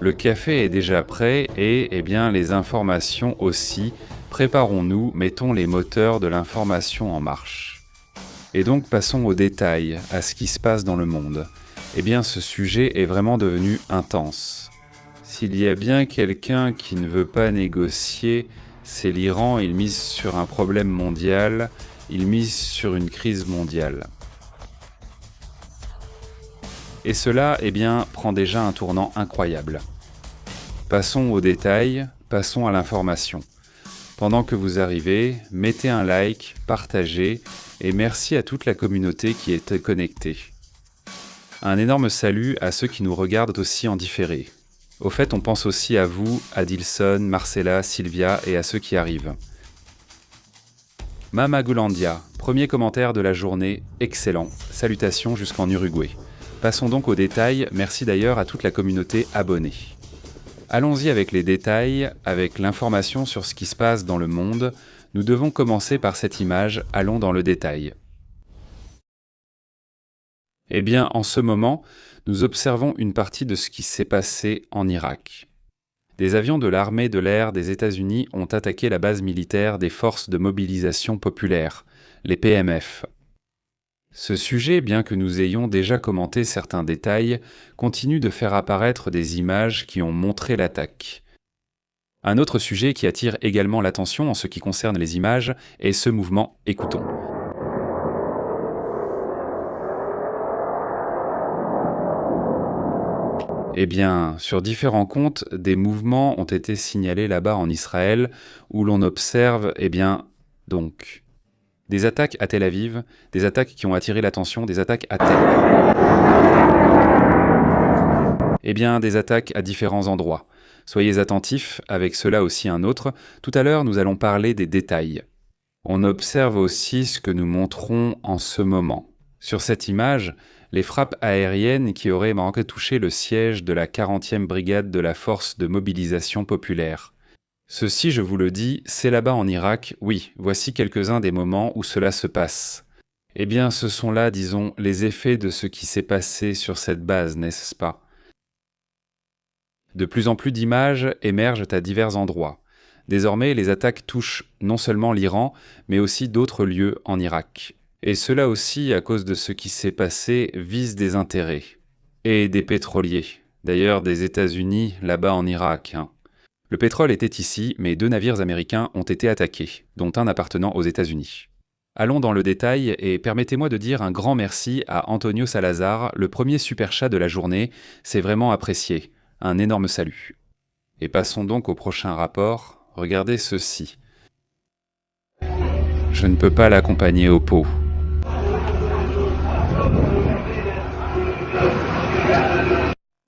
Le café est déjà prêt et, eh bien, les informations aussi. Préparons-nous, mettons les moteurs de l'information en marche. Et donc passons aux détails, à ce qui se passe dans le monde. Eh bien, ce sujet est vraiment devenu intense. S'il y a bien quelqu'un qui ne veut pas négocier, c'est l'Iran. Il mise sur un problème mondial, il mise sur une crise mondiale. Et cela, eh bien, prend déjà un tournant incroyable. Passons aux détails, passons à l'information. Pendant que vous arrivez, mettez un like, partagez, et merci à toute la communauté qui est connectée. Un énorme salut à ceux qui nous regardent aussi en différé. Au fait, on pense aussi à vous, Adilson, Marcella, Sylvia et à ceux qui arrivent. Mama Gulandia, premier commentaire de la journée, excellent, salutations jusqu'en Uruguay. Passons donc aux détails, merci d'ailleurs à toute la communauté abonnée. Allons-y avec les détails, avec l'information sur ce qui se passe dans le monde. Nous devons commencer par cette image, allons dans le détail. Eh bien, en ce moment, nous observons une partie de ce qui s'est passé en Irak. Des avions de l'armée de l'air des États-Unis ont attaqué la base militaire des forces de mobilisation populaire, les PMF. Ce sujet, bien que nous ayons déjà commenté certains détails, continue de faire apparaître des images qui ont montré l'attaque. Un autre sujet qui attire également l'attention en ce qui concerne les images est ce mouvement. Écoutons. Eh bien, sur différents comptes, des mouvements ont été signalés là-bas en Israël, où l'on observe, eh bien, donc, des attaques à Tel Aviv, des attaques qui ont attiré l'attention, des attaques à Eh bien, des attaques à différents endroits. Soyez attentifs, avec cela aussi un autre. Tout à l'heure, nous allons parler des détails. On observe aussi ce que nous montrons en ce moment. Sur cette image, les frappes aériennes qui auraient touché le siège de la 40e brigade de la force de mobilisation populaire. Ceci, je vous le dis, c'est là-bas en Irak. Oui, voici quelques-uns des moments où cela se passe. Eh bien, ce sont là, disons, les effets de ce qui s'est passé sur cette base, n'est-ce pas ? De plus en plus d'images émergent à divers endroits. Désormais, les attaques touchent non seulement l'Iran, mais aussi d'autres lieux en Irak. Et cela aussi, à cause de ce qui s'est passé, vise des intérêts. Et des pétroliers. D'ailleurs, des États-Unis, là-bas en Irak. Le pétrole était ici, mais 2 navires américains ont été attaqués, dont un appartenant aux États-Unis. Allons dans le détail et permettez-moi de dire un grand merci à Antonio Salazar, le premier super chat de la journée. C'est vraiment apprécié. Un énorme salut. Et passons donc au prochain rapport. Regardez ceci. Je ne peux pas l'accompagner au pot.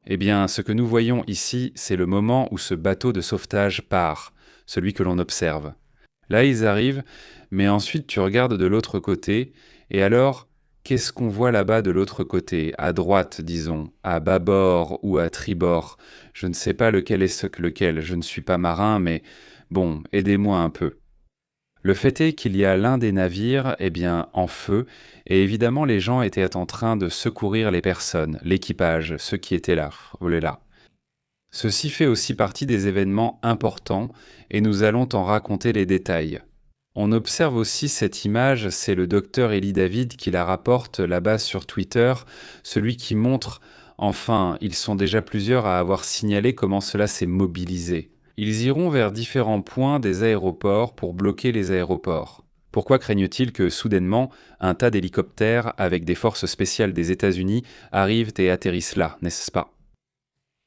Eh bien, ce que nous voyons ici, c'est le moment où ce bateau de sauvetage part, celui que l'on observe. Là, ils arrivent, mais ensuite tu regardes de l'autre côté, et alors, qu'est-ce qu'on voit là-bas de l'autre côté, à droite, disons, à bâbord ou à tribord? Je ne sais pas lequel est ce que lequel, je ne suis pas marin, mais bon, aidez-moi un peu. Le fait est qu'il y a l'un des navires, eh bien, en feu, et évidemment les gens étaient en train de secourir les personnes, l'équipage, ceux qui étaient là, là. Ceci fait aussi partie des événements importants, et nous allons t'en raconter les détails. On observe aussi cette image, c'est le docteur Elie David qui la rapporte là-bas sur Twitter, celui qui montre, enfin, ils sont déjà plusieurs à avoir signalé comment cela s'est mobilisé. Ils iront vers différents points des aéroports pour bloquer les aéroports. Pourquoi craignent-ils que, soudainement, un tas d'hélicoptères avec des forces spéciales des États-Unis arrivent et atterrissent là, n'est-ce pas?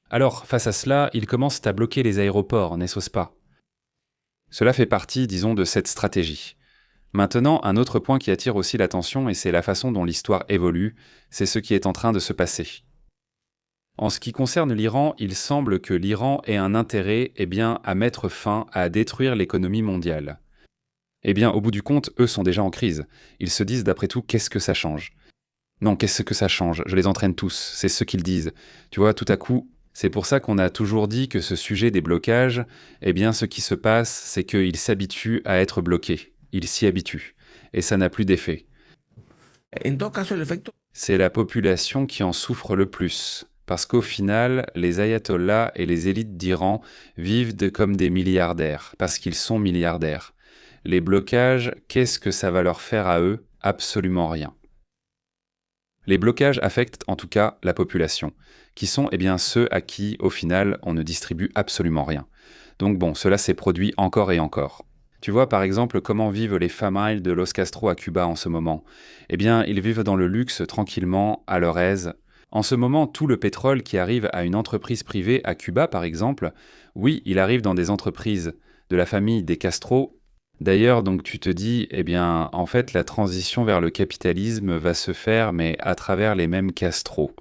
Alors, face à cela, ils commencent à bloquer les aéroports, n'est-ce pas? Cela fait partie, disons, de cette stratégie. Maintenant, un autre point qui attire aussi l'attention, et c'est la façon dont l'histoire évolue, c'est ce qui est en train de se passer. En ce qui concerne l'Iran, il semble que l'Iran ait un intérêt, eh bien, à mettre fin, à détruire l'économie mondiale. Eh bien, au bout du compte, eux sont déjà en crise. Ils se disent, d'après tout, qu'est-ce que ça change? Non, qu'est-ce que ça change? Je les entraîne tous, c'est ce qu'ils disent. Tu vois, tout à coup, c'est pour ça qu'on a toujours dit que ce sujet des blocages, eh bien, ce qui se passe, c'est qu'ils s'habituent à être bloqués. Ils s'y habituent. Et ça n'a plus d'effet. C'est la population qui en souffre le plus. Parce qu'au final, les ayatollahs et les élites d'Iran vivent comme des milliardaires, parce qu'ils sont milliardaires. Les blocages, qu'est-ce que ça va leur faire à eux? Absolument rien. Les blocages affectent en tout cas la population, qui sont ceux à qui, au final, on ne distribue absolument rien. Donc bon, cela s'est produit encore et encore. Tu vois par exemple comment vivent les familles de Los Castro à Cuba en ce moment. Ils vivent dans le luxe tranquillement, à leur aise. En ce moment, tout le pétrole qui arrive à une entreprise privée à Cuba, par exemple, oui, il arrive dans des entreprises de la famille des Castro. D'ailleurs, donc tu te dis, en fait, la transition vers le capitalisme va se faire, mais à travers les mêmes Castro.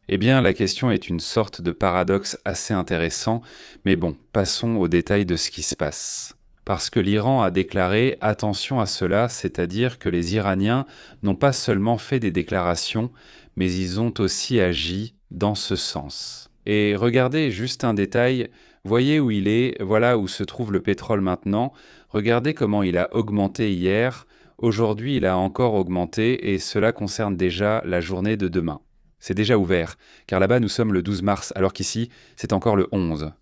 La question est une sorte de paradoxe assez intéressant, mais bon, passons aux détails de ce qui se passe. Parce que l'Iran a déclaré « attention à cela », c'est-à-dire que les Iraniens n'ont pas seulement fait des déclarations, mais ils ont aussi agi dans ce sens. Et regardez juste un détail, voyez où il est, voilà où se trouve le pétrole maintenant, regardez comment il a augmenté hier, aujourd'hui il a encore augmenté et cela concerne déjà la journée de demain. C'est déjà ouvert, car là-bas nous sommes le 12 mars, alors qu'ici c'est encore le 11.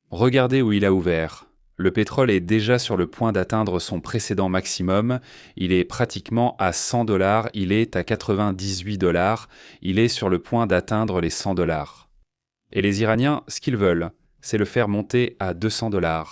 Regardez où il a ouvert. Le pétrole est déjà sur le point d'atteindre son précédent maximum, il est pratiquement à 100 $, il est à 98 $, il est sur le point d'atteindre les 100 $. Et les Iraniens, ce qu'ils veulent, c'est le faire monter à 200 $.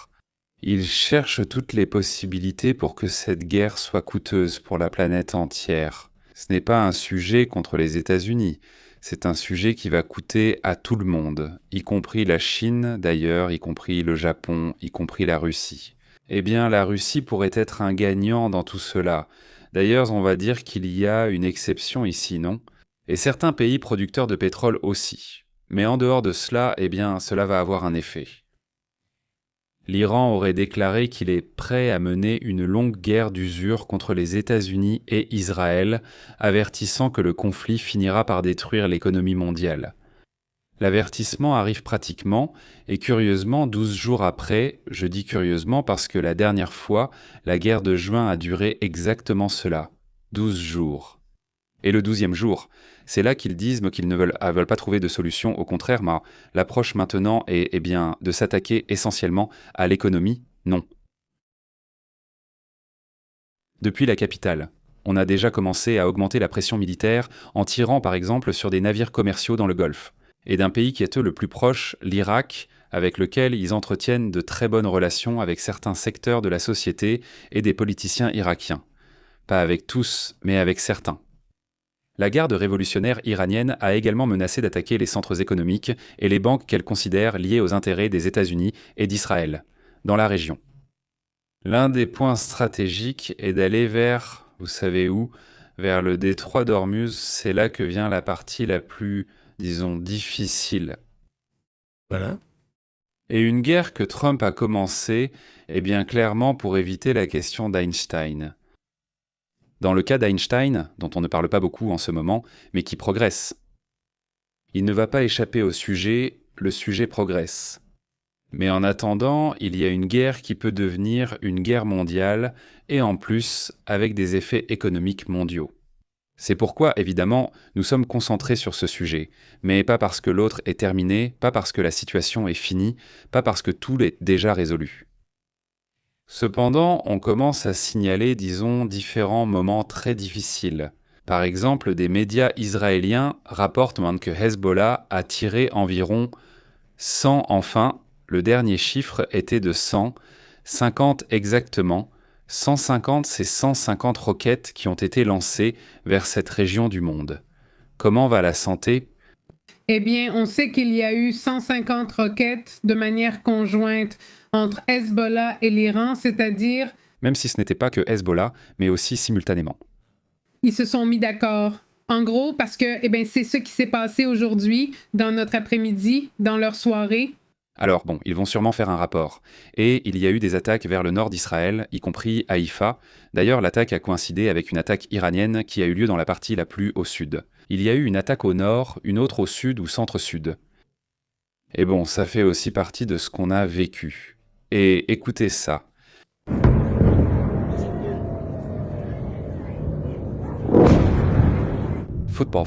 Ils cherchent toutes les possibilités pour que cette guerre soit coûteuse pour la planète entière. Ce n'est pas un sujet contre les États-Unis, c'est un sujet qui va coûter à tout le monde, y compris la Chine d'ailleurs, y compris le Japon, y compris la Russie. La Russie pourrait être un gagnant dans tout cela. D'ailleurs, on va dire qu'il y a une exception ici, non? Et certains pays producteurs de pétrole aussi. Mais en dehors de cela, cela va avoir un effet. L'Iran aurait déclaré qu'il est prêt à mener une longue guerre d'usure contre les États-Unis et Israël, avertissant que le conflit finira par détruire l'économie mondiale. L'avertissement arrive pratiquement, et curieusement, 12 jours après, je dis curieusement parce que la dernière fois, la guerre de juin a duré exactement cela, 12 jours. Et le 12e jour, c'est là qu'ils disent qu'ils ne veulent pas trouver de solution. Au contraire, l'approche maintenant est de s'attaquer essentiellement à l'économie, non. Depuis la capitale, on a déjà commencé à augmenter la pression militaire en tirant par exemple sur des navires commerciaux dans le Golfe. Et d'un pays qui est eux le plus proche, l'Irak, avec lequel ils entretiennent de très bonnes relations avec certains secteurs de la société et des politiciens irakiens. Pas avec tous, mais avec certains. La garde révolutionnaire iranienne a également menacé d'attaquer les centres économiques et les banques qu'elle considère liées aux intérêts des États-Unis et d'Israël, dans la région. L'un des points stratégiques est d'aller vers, vous savez où, vers le détroit d'Ormuz, c'est là que vient la partie la plus, difficile. Voilà. Et une guerre que Trump a commencée, clairement pour éviter la question d'Einstein. Dans le cas d'Einstein, dont on ne parle pas beaucoup en ce moment, mais qui progresse. Il ne va pas échapper au sujet, le sujet progresse. Mais en attendant, il y a une guerre qui peut devenir une guerre mondiale, et en plus, avec des effets économiques mondiaux. C'est pourquoi, évidemment, nous sommes concentrés sur ce sujet, mais pas parce que l'autre est terminé, pas parce que la situation est finie, pas parce que tout est déjà résolu. Cependant, on commence à signaler, différents moments très difficiles. Par exemple, des médias israéliens rapportent que Hezbollah a tiré environ 100, le dernier chiffre était de 100, 50 exactement. 150, c'est 150 roquettes qui ont été lancées vers cette région du monde. Comment va la santé ? On sait qu'il y a eu 150 roquettes de manière conjointe entre Hezbollah et l'Iran, c'est-à-dire... Même si ce n'était pas que Hezbollah, mais aussi simultanément. Ils se sont mis d'accord. En gros, parce que c'est ce qui s'est passé aujourd'hui, dans notre après-midi, dans leur soirée. Alors bon, ils vont sûrement faire un rapport. Et il y a eu des attaques vers le nord d'Israël, y compris Haïfa. D'ailleurs, l'attaque a coïncidé avec une attaque iranienne qui a eu lieu dans la partie la plus au sud. Il y a eu une attaque au nord, une autre au sud ou centre-sud. Et bon, ça fait aussi partie de ce qu'on a vécu. Et écoutez ça. Football.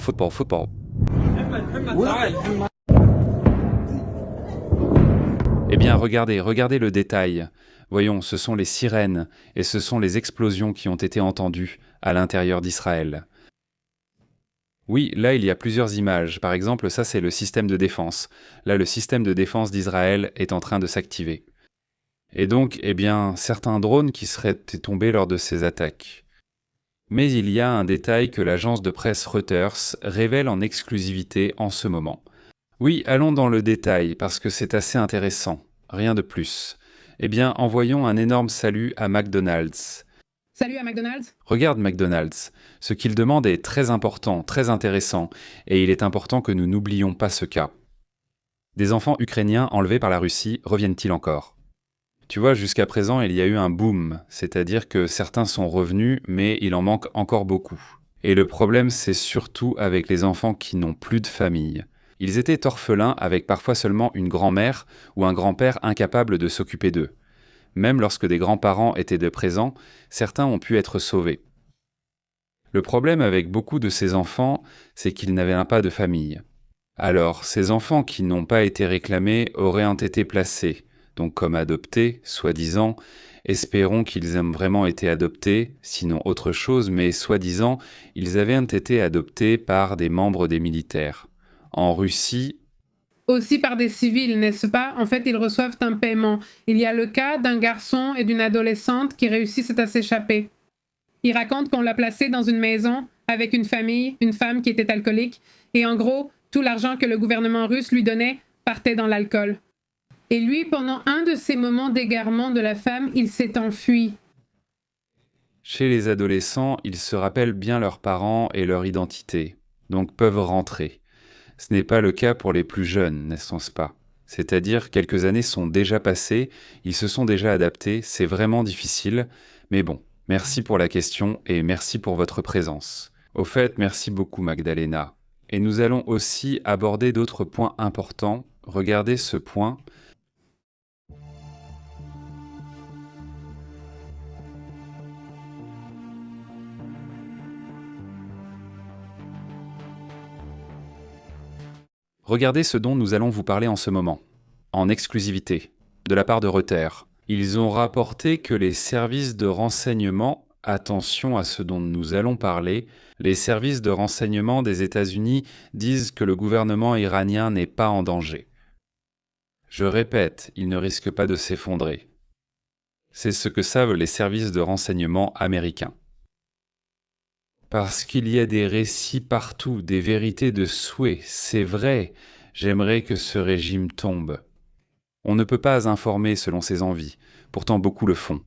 Eh bien, regardez le détail. Voyons, ce sont les sirènes et ce sont les explosions qui ont été entendues à l'intérieur d'Israël. Oui, là, il y a plusieurs images. Par exemple, ça, c'est le système de défense. Là, le système de défense d'Israël est en train de s'activer. Et donc, eh bien, certains drones qui seraient tombés lors de ces attaques. Mais il y a un détail que l'agence de presse Reuters révèle en exclusivité en ce moment. Oui, allons dans le détail, parce que c'est assez intéressant. Rien de plus. Eh bien, envoyons un énorme salut à McDonald's. Salut à McDonald's. Regarde McDonald's. Ce qu'il demande est très important, très intéressant, et il est important que nous n'oublions pas ce cas. Des enfants ukrainiens enlevés par la Russie reviennent-ils encore ? Tu vois, jusqu'à présent, il y a eu un boom, c'est-à-dire que certains sont revenus, mais il en manque encore beaucoup. Et le problème, c'est surtout avec les enfants qui n'ont plus de famille. Ils étaient orphelins avec parfois seulement une grand-mère ou un grand-père incapable de s'occuper d'eux. Même lorsque des grands-parents étaient de présents, certains ont pu être sauvés. Le problème avec beaucoup de ces enfants, c'est qu'ils n'avaient pas de famille. Alors, ces enfants qui n'ont pas été réclamés auraient été placés, donc comme adoptés, soi-disant. Espérons qu'ils aient vraiment été adoptés, sinon autre chose, mais soi-disant, ils avaient été adoptés par des membres des militaires. En Russie... Aussi par des civils, n'est-ce pas? En fait, ils reçoivent un paiement. Il y a le cas d'un garçon et d'une adolescente qui réussissent à s'échapper. Il raconte qu'on l'a placé dans une maison avec une famille, une femme qui était alcoolique, et en gros, tout l'argent que le gouvernement russe lui donnait partait dans l'alcool. Et lui, pendant un de ces moments d'égarement de la femme, il s'est enfui. Chez les adolescents, ils se rappellent bien leurs parents et leur identité, donc peuvent rentrer. Ce n'est pas le cas pour les plus jeunes, n'est-ce pas? C'est-à-dire, quelques années sont déjà passées, ils se sont déjà adaptés, c'est vraiment difficile, mais bon, merci pour la question et merci pour votre présence. Au fait, merci beaucoup Magdalena. Et nous allons aussi aborder d'autres points importants. Regardez ce point. Regardez ce dont nous allons vous parler en ce moment, en exclusivité, de la part de Reuters. Ils ont rapporté que les services de renseignement, attention à ce dont nous allons parler, les services de renseignement des États-Unis disent que le gouvernement iranien n'est pas en danger. Je répète, il ne risque pas de s'effondrer. C'est ce que savent les services de renseignement américains. Parce qu'il y a des récits partout, des vérités de souhait, c'est vrai, j'aimerais que ce régime tombe. On ne peut pas informer selon ses envies, pourtant beaucoup le font.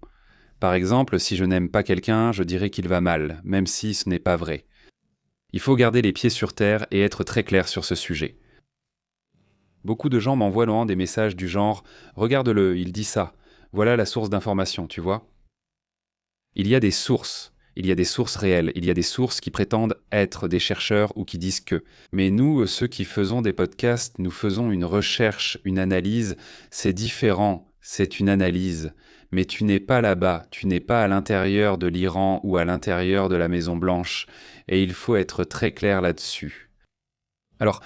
Par exemple, si je n'aime pas quelqu'un, je dirais qu'il va mal, même si ce n'est pas vrai. Il faut garder les pieds sur terre et être très clair sur ce sujet. Beaucoup de gens m'envoient des messages du genre « Regarde-le, il dit ça, voilà la source d'information, tu vois ?» Il y a des sources réelles, il y a des sources qui prétendent être des chercheurs ou qui disent que. Mais nous, ceux qui faisons des podcasts, nous faisons une recherche, une analyse, c'est différent, c'est une analyse. Mais tu n'es pas là-bas, tu n'es pas à l'intérieur de l'Iran ou à l'intérieur de la Maison-Blanche, et il faut être très clair là-dessus. Alors,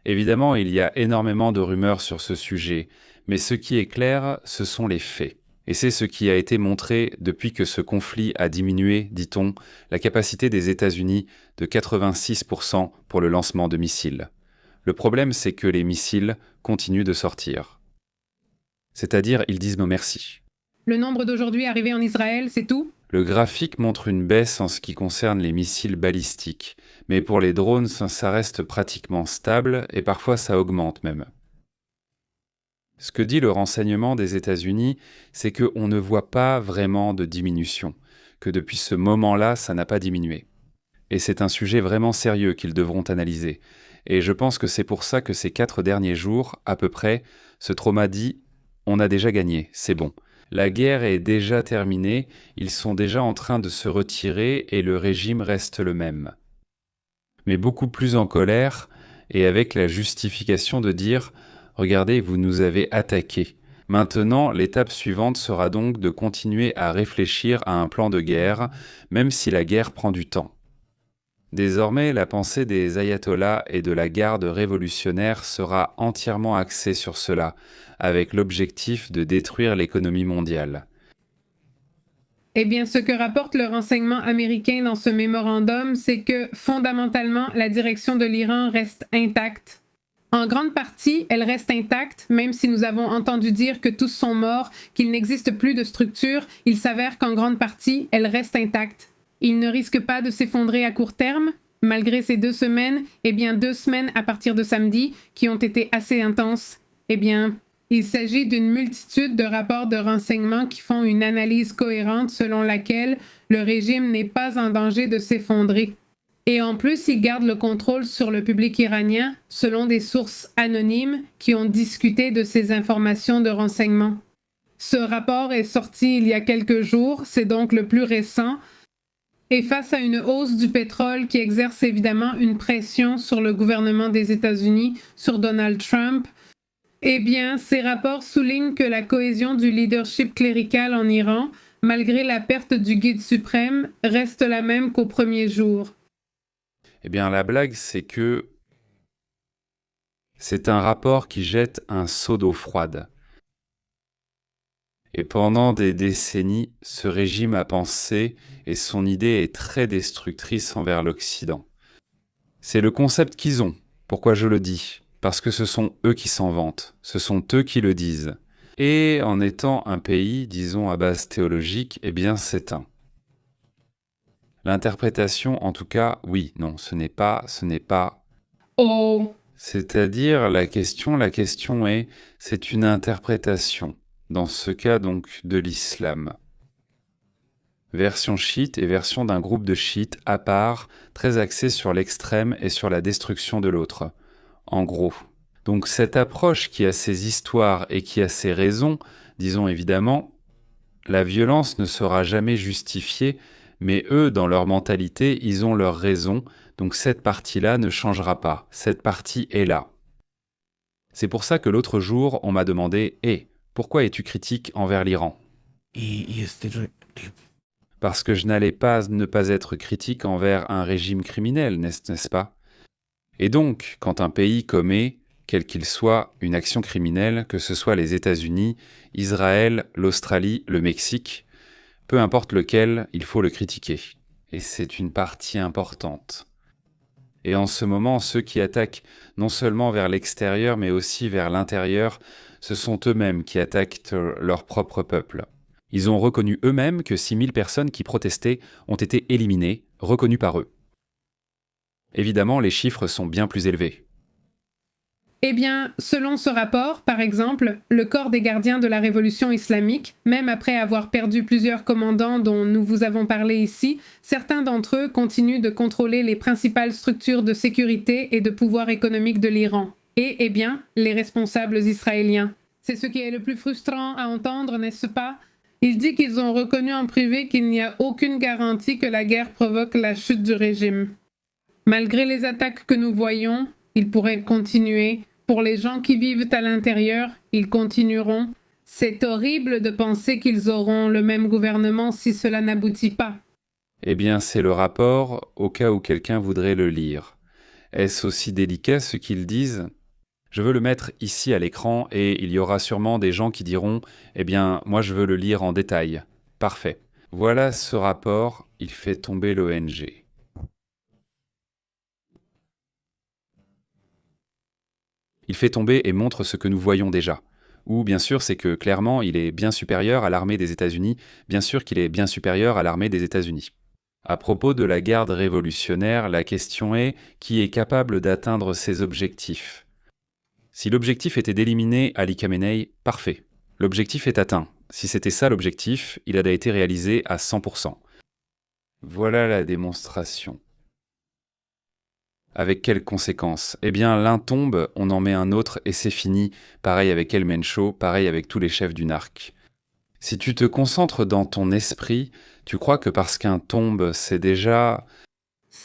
évidemment, il y a énormément de rumeurs sur ce sujet, mais ce qui est clair, ce sont les faits. Et c'est ce qui a été montré depuis que ce conflit a diminué, dit-on, la capacité des États-Unis de 86% pour le lancement de missiles. Le problème, c'est que les missiles continuent de sortir. C'est-à-dire, ils disent non merci. Le nombre d'aujourd'hui arrivés en Israël, c'est tout? Le graphique montre une baisse en ce qui concerne les missiles balistiques, mais pour les drones, ça reste pratiquement stable et parfois ça augmente même. Ce que dit le renseignement des États-Unis, c'est qu'on ne voit pas vraiment de diminution, que depuis ce moment-là, ça n'a pas diminué. Et c'est un sujet vraiment sérieux qu'ils devront analyser. Et je pense que c'est pour ça que ces 4 derniers jours, à peu près, ce trauma dit « on a déjà gagné, c'est bon ». La guerre est déjà terminée, ils sont déjà en train de se retirer et le régime reste le même. Mais beaucoup plus en colère et avec la justification de dire « Regardez, vous nous avez attaqués. Maintenant, l'étape suivante sera donc de continuer à réfléchir à un plan de guerre, même si la guerre prend du temps. » Désormais, la pensée des ayatollahs et de la garde révolutionnaire sera entièrement axée sur cela, avec l'objectif de détruire l'économie mondiale. Eh bien, ce que rapporte le renseignement américain dans ce mémorandum, c'est que, fondamentalement, la direction de l'Iran reste intacte. En grande partie, elle reste intacte, même si nous avons entendu dire que tous sont morts, qu'il n'existe plus de structure, il s'avère qu'en grande partie, elle reste intacte. Il ne risque pas de s'effondrer à court terme, malgré ces 2 semaines, eh bien 2 semaines à partir de samedi, qui ont été assez intenses. Eh bien, il s'agit d'une multitude de rapports de renseignement qui font une analyse cohérente selon laquelle le régime n'est pas en danger de s'effondrer. Et en plus, il garde le contrôle sur le public iranien selon des sources anonymes qui ont discuté de ces informations de renseignement. Ce rapport est sorti il y a quelques jours, c'est donc le plus récent, et face à une hausse du pétrole qui exerce évidemment une pression sur le gouvernement des États-Unis, sur Donald Trump, eh bien, ces rapports soulignent que la cohésion du leadership clérical en Iran, malgré la perte du guide suprême, reste la même qu'au premier jour. Eh bien, la blague, c'est que c'est un rapport qui jette un seau d'eau froide. Et pendant des décennies, ce régime a pensé, et son idée est très destructrice envers l'Occident. C'est le concept qu'ils ont. Pourquoi je le dis ? Parce que ce sont eux qui s'en vantent, ce sont eux qui le disent. Et en étant un pays, disons, à base théologique, eh bien c'est un. L'interprétation, en tout cas, oui, non, ce n'est pas. Oh, C'est-à-dire, la question est, c'est une interprétation, dans ce cas donc de l'islam. Version chiite et version d'un groupe de chiites à part, très axé sur l'extrême et sur la destruction de l'autre. En gros. Donc cette approche qui a ses histoires et qui a ses raisons, disons évidemment, la violence ne sera jamais justifiée, mais eux, dans leur mentalité, ils ont leurs raisons, donc cette partie-là ne changera pas, cette partie est là. C'est pour ça que l'autre jour, on m'a demandé « Hé, pourquoi es-tu critique envers l'Iran ?» Parce que je n'allais pas ne pas être critique envers un régime criminel, n'est-ce pas ? Et donc, quand un pays commet, quel qu'il soit, une action criminelle, que ce soit les États-Unis, Israël, l'Australie, le Mexique, peu importe lequel, il faut le critiquer. Et c'est une partie importante. Et en ce moment, ceux qui attaquent non seulement vers l'extérieur, mais aussi vers l'intérieur, ce sont eux-mêmes qui attaquent leur propre peuple. Ils ont reconnu eux-mêmes que 6000 personnes qui protestaient ont été éliminées, reconnues par eux. Évidemment, les chiffres sont bien plus élevés. Eh bien, selon ce rapport, par exemple, le corps des gardiens de la révolution islamique, même après avoir perdu plusieurs commandants dont nous vous avons parlé ici, certains d'entre eux continuent de contrôler les principales structures de sécurité et de pouvoir économique de l'Iran. Et, eh bien, les responsables israéliens. C'est ce qui est le plus frustrant à entendre, n'est-ce pas ? Il dit qu'ils ont reconnu en privé qu'il n'y a aucune garantie que la guerre provoque la chute du régime. Malgré les attaques que nous voyons, ils pourraient continuer. Pour les gens qui vivent à l'intérieur, ils continueront. C'est horrible de penser qu'ils auront le même gouvernement si cela n'aboutit pas. Eh bien, c'est le rapport, au cas où quelqu'un voudrait le lire. Est-ce aussi délicat ce qu'ils disent ? Je veux le mettre ici à l'écran et il y aura sûrement des gens qui diront « Eh bien, moi je veux le lire en détail. » Parfait. Voilà ce rapport, il fait tomber l'ONG. Il fait tomber et montre ce que nous voyons déjà. Ou bien sûr, c'est que clairement, il est bien supérieur à l'armée des États-Unis, bien sûr qu'il est bien supérieur à l'armée des États-Unis. À propos de la garde révolutionnaire, la question est qui est capable d'atteindre ses objectifs ? Si l'objectif était d'éliminer Ali Khamenei, parfait. L'objectif est atteint. Si c'était ça l'objectif, il a été réalisé à 100%. Voilà la démonstration. Avec quelles conséquences ? Eh bien, l'un tombe, on en met un autre et c'est fini. Pareil avec El Mencho, pareil avec tous les chefs du NARC. Si tu te concentres dans ton esprit, tu crois que parce qu'un tombe, c'est déjà...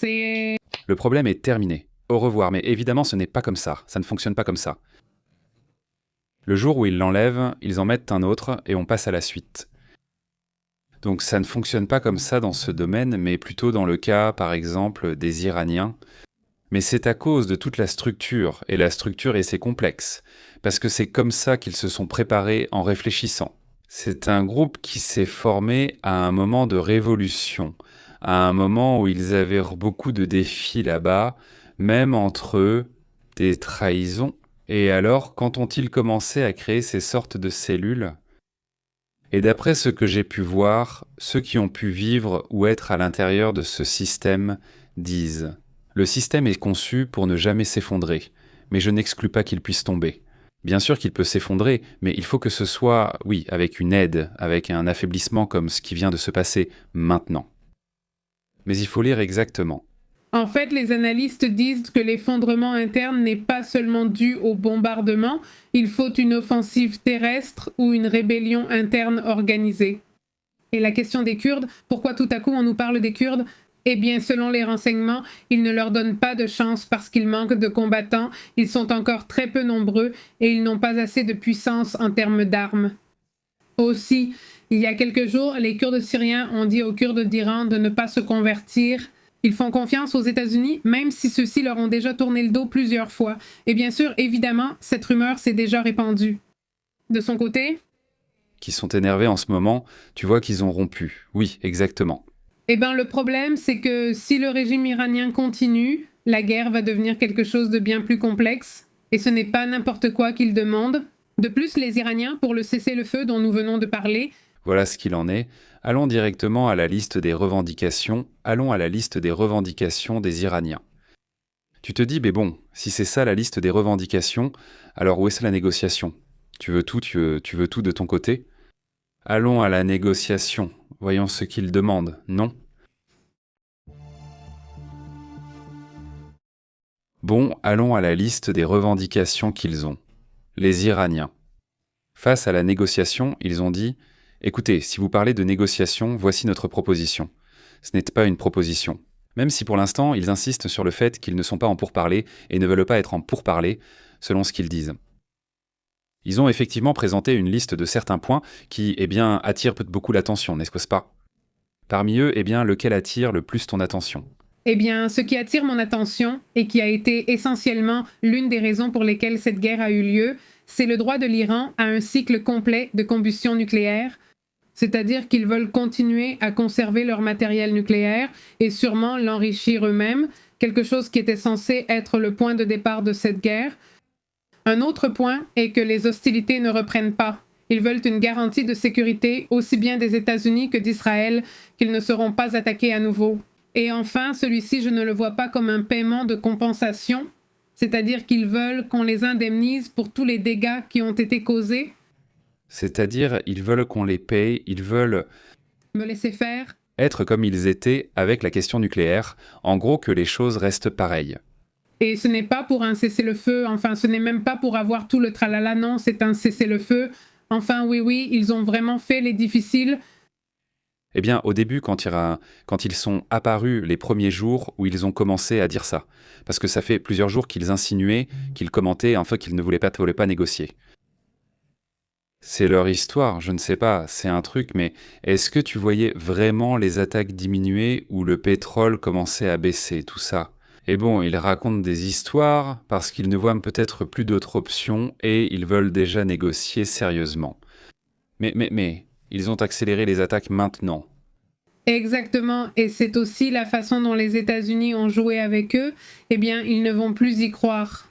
Le problème est terminé. Au revoir, mais évidemment ce n'est pas comme ça. Ça ne fonctionne pas comme ça. Le jour où ils l'enlèvent, ils en mettent un autre et on passe à la suite. Donc ça ne fonctionne pas comme ça dans ce domaine, mais plutôt dans le cas, par exemple, des Iraniens. Mais c'est à cause de toute la structure, et la structure est assez complexe, parce que c'est comme ça qu'ils se sont préparés en réfléchissant. C'est un groupe qui s'est formé à un moment de révolution, à un moment où ils avaient beaucoup de défis là-bas, même entre eux, des trahisons. Et alors, quand ont-ils commencé à créer ces sortes de cellules? Et d'après ce que j'ai pu voir, ceux qui ont pu vivre ou être à l'intérieur de ce système disent: le système est conçu pour ne jamais s'effondrer, mais je n'exclus pas qu'il puisse tomber. Bien sûr qu'il peut s'effondrer, mais il faut que ce soit, oui, avec une aide, avec un affaiblissement comme ce qui vient de se passer maintenant. Mais il faut lire exactement. En fait, les analystes disent que l'effondrement interne n'est pas seulement dû au bombardement, il faut une offensive terrestre ou une rébellion interne organisée. Et la question des Kurdes, pourquoi tout à coup on nous parle des Kurdes? Eh bien, selon les renseignements, ils ne leur donnent pas de chance parce qu'ils manquent de combattants, ils sont encore très peu nombreux et ils n'ont pas assez de puissance en termes d'armes. Aussi, il y a quelques jours, les Kurdes syriens ont dit aux Kurdes d'Iran de ne pas se convertir. Ils font confiance aux États-Unis, même si ceux-ci leur ont déjà tourné le dos plusieurs fois. Et bien sûr, évidemment, cette rumeur s'est déjà répandue. De son côté, Qui sont énervés en ce moment, tu vois qu'ils ont rompu. Oui, exactement. eh bien, le problème, c'est que si le régime iranien continue, la guerre va devenir quelque chose de bien plus complexe. Et ce n'est pas n'importe quoi qu'ils demandent. De plus, les Iraniens, pour le cessez-le-feu dont nous venons de parler, Voilà ce qu'il en est. Allons directement à la liste des revendications. Allons à la liste des revendications des Iraniens. Tu te dis, mais bon, si c'est ça la liste des revendications, alors où est-ce la négociation? Tu veux tout, tu veux tout de ton côté? Allons à la négociation. Voyons ce qu'ils demandent, non? Bon, allons à la liste des revendications qu'ils ont. Les Iraniens. Face à la négociation, ils ont dit: écoutez, si vous parlez de négociation, voici notre proposition. Ce n'est pas une proposition. Même si pour l'instant, ils insistent sur le fait qu'ils ne sont pas en pourparlers et ne veulent pas être en pourparlers, selon ce qu'ils disent. Ils ont effectivement présenté une liste de certains points qui, eh bien, attirent beaucoup l'attention, n'est-ce pas? Parmi eux, eh bien, lequel attire le plus ton attention? eh bien, ce qui attire mon attention et qui a été essentiellement l'une des raisons pour lesquelles cette guerre a eu lieu, c'est le droit de l'Iran à un cycle complet de combustion nucléaire, c'est-à-dire qu'ils veulent continuer à conserver leur matériel nucléaire et sûrement l'enrichir eux-mêmes, quelque chose qui était censé être le point de départ de cette guerre. Un autre point est que les hostilités ne reprennent pas. Ils veulent une garantie de sécurité aussi bien des États-Unis que d'Israël, qu'ils ne seront pas attaqués à nouveau. Et enfin, celui-ci, je ne le vois pas comme un paiement de compensation, c'est-à-dire qu'ils veulent qu'on les indemnise pour tous les dégâts qui ont été causés. C'est-à-dire, ils veulent qu'on les paye, ils veulent Me laisser faire. être comme ils étaient avec la question nucléaire, en gros que les choses restent pareilles. Et ce n'est pas pour un cessez-le-feu, enfin ce n'est même pas pour avoir tout le tralala, non, c'est un cessez-le-feu. Enfin oui, ils ont vraiment fait les difficiles. Eh bien, au début, quand ils sont apparus les premiers jours où ils ont commencé à dire ça, parce que ça fait plusieurs jours qu'ils insinuaient, qu'ils commentaient, enfin qu'ils ne voulaient pas négocier. C'est leur histoire, je ne sais pas, c'est un truc, mais est-ce que tu voyais vraiment les attaques diminuer ou le pétrole commençait à baisser, tout ça? Et bon, ils racontent des histoires parce qu'ils ne voient peut-être plus d'autres options et ils veulent déjà négocier sérieusement. Mais, ils ont accéléré les attaques maintenant. Exactement, et c'est aussi la façon dont les États-Unis ont joué avec eux, eh bien ils ne vont plus y croire.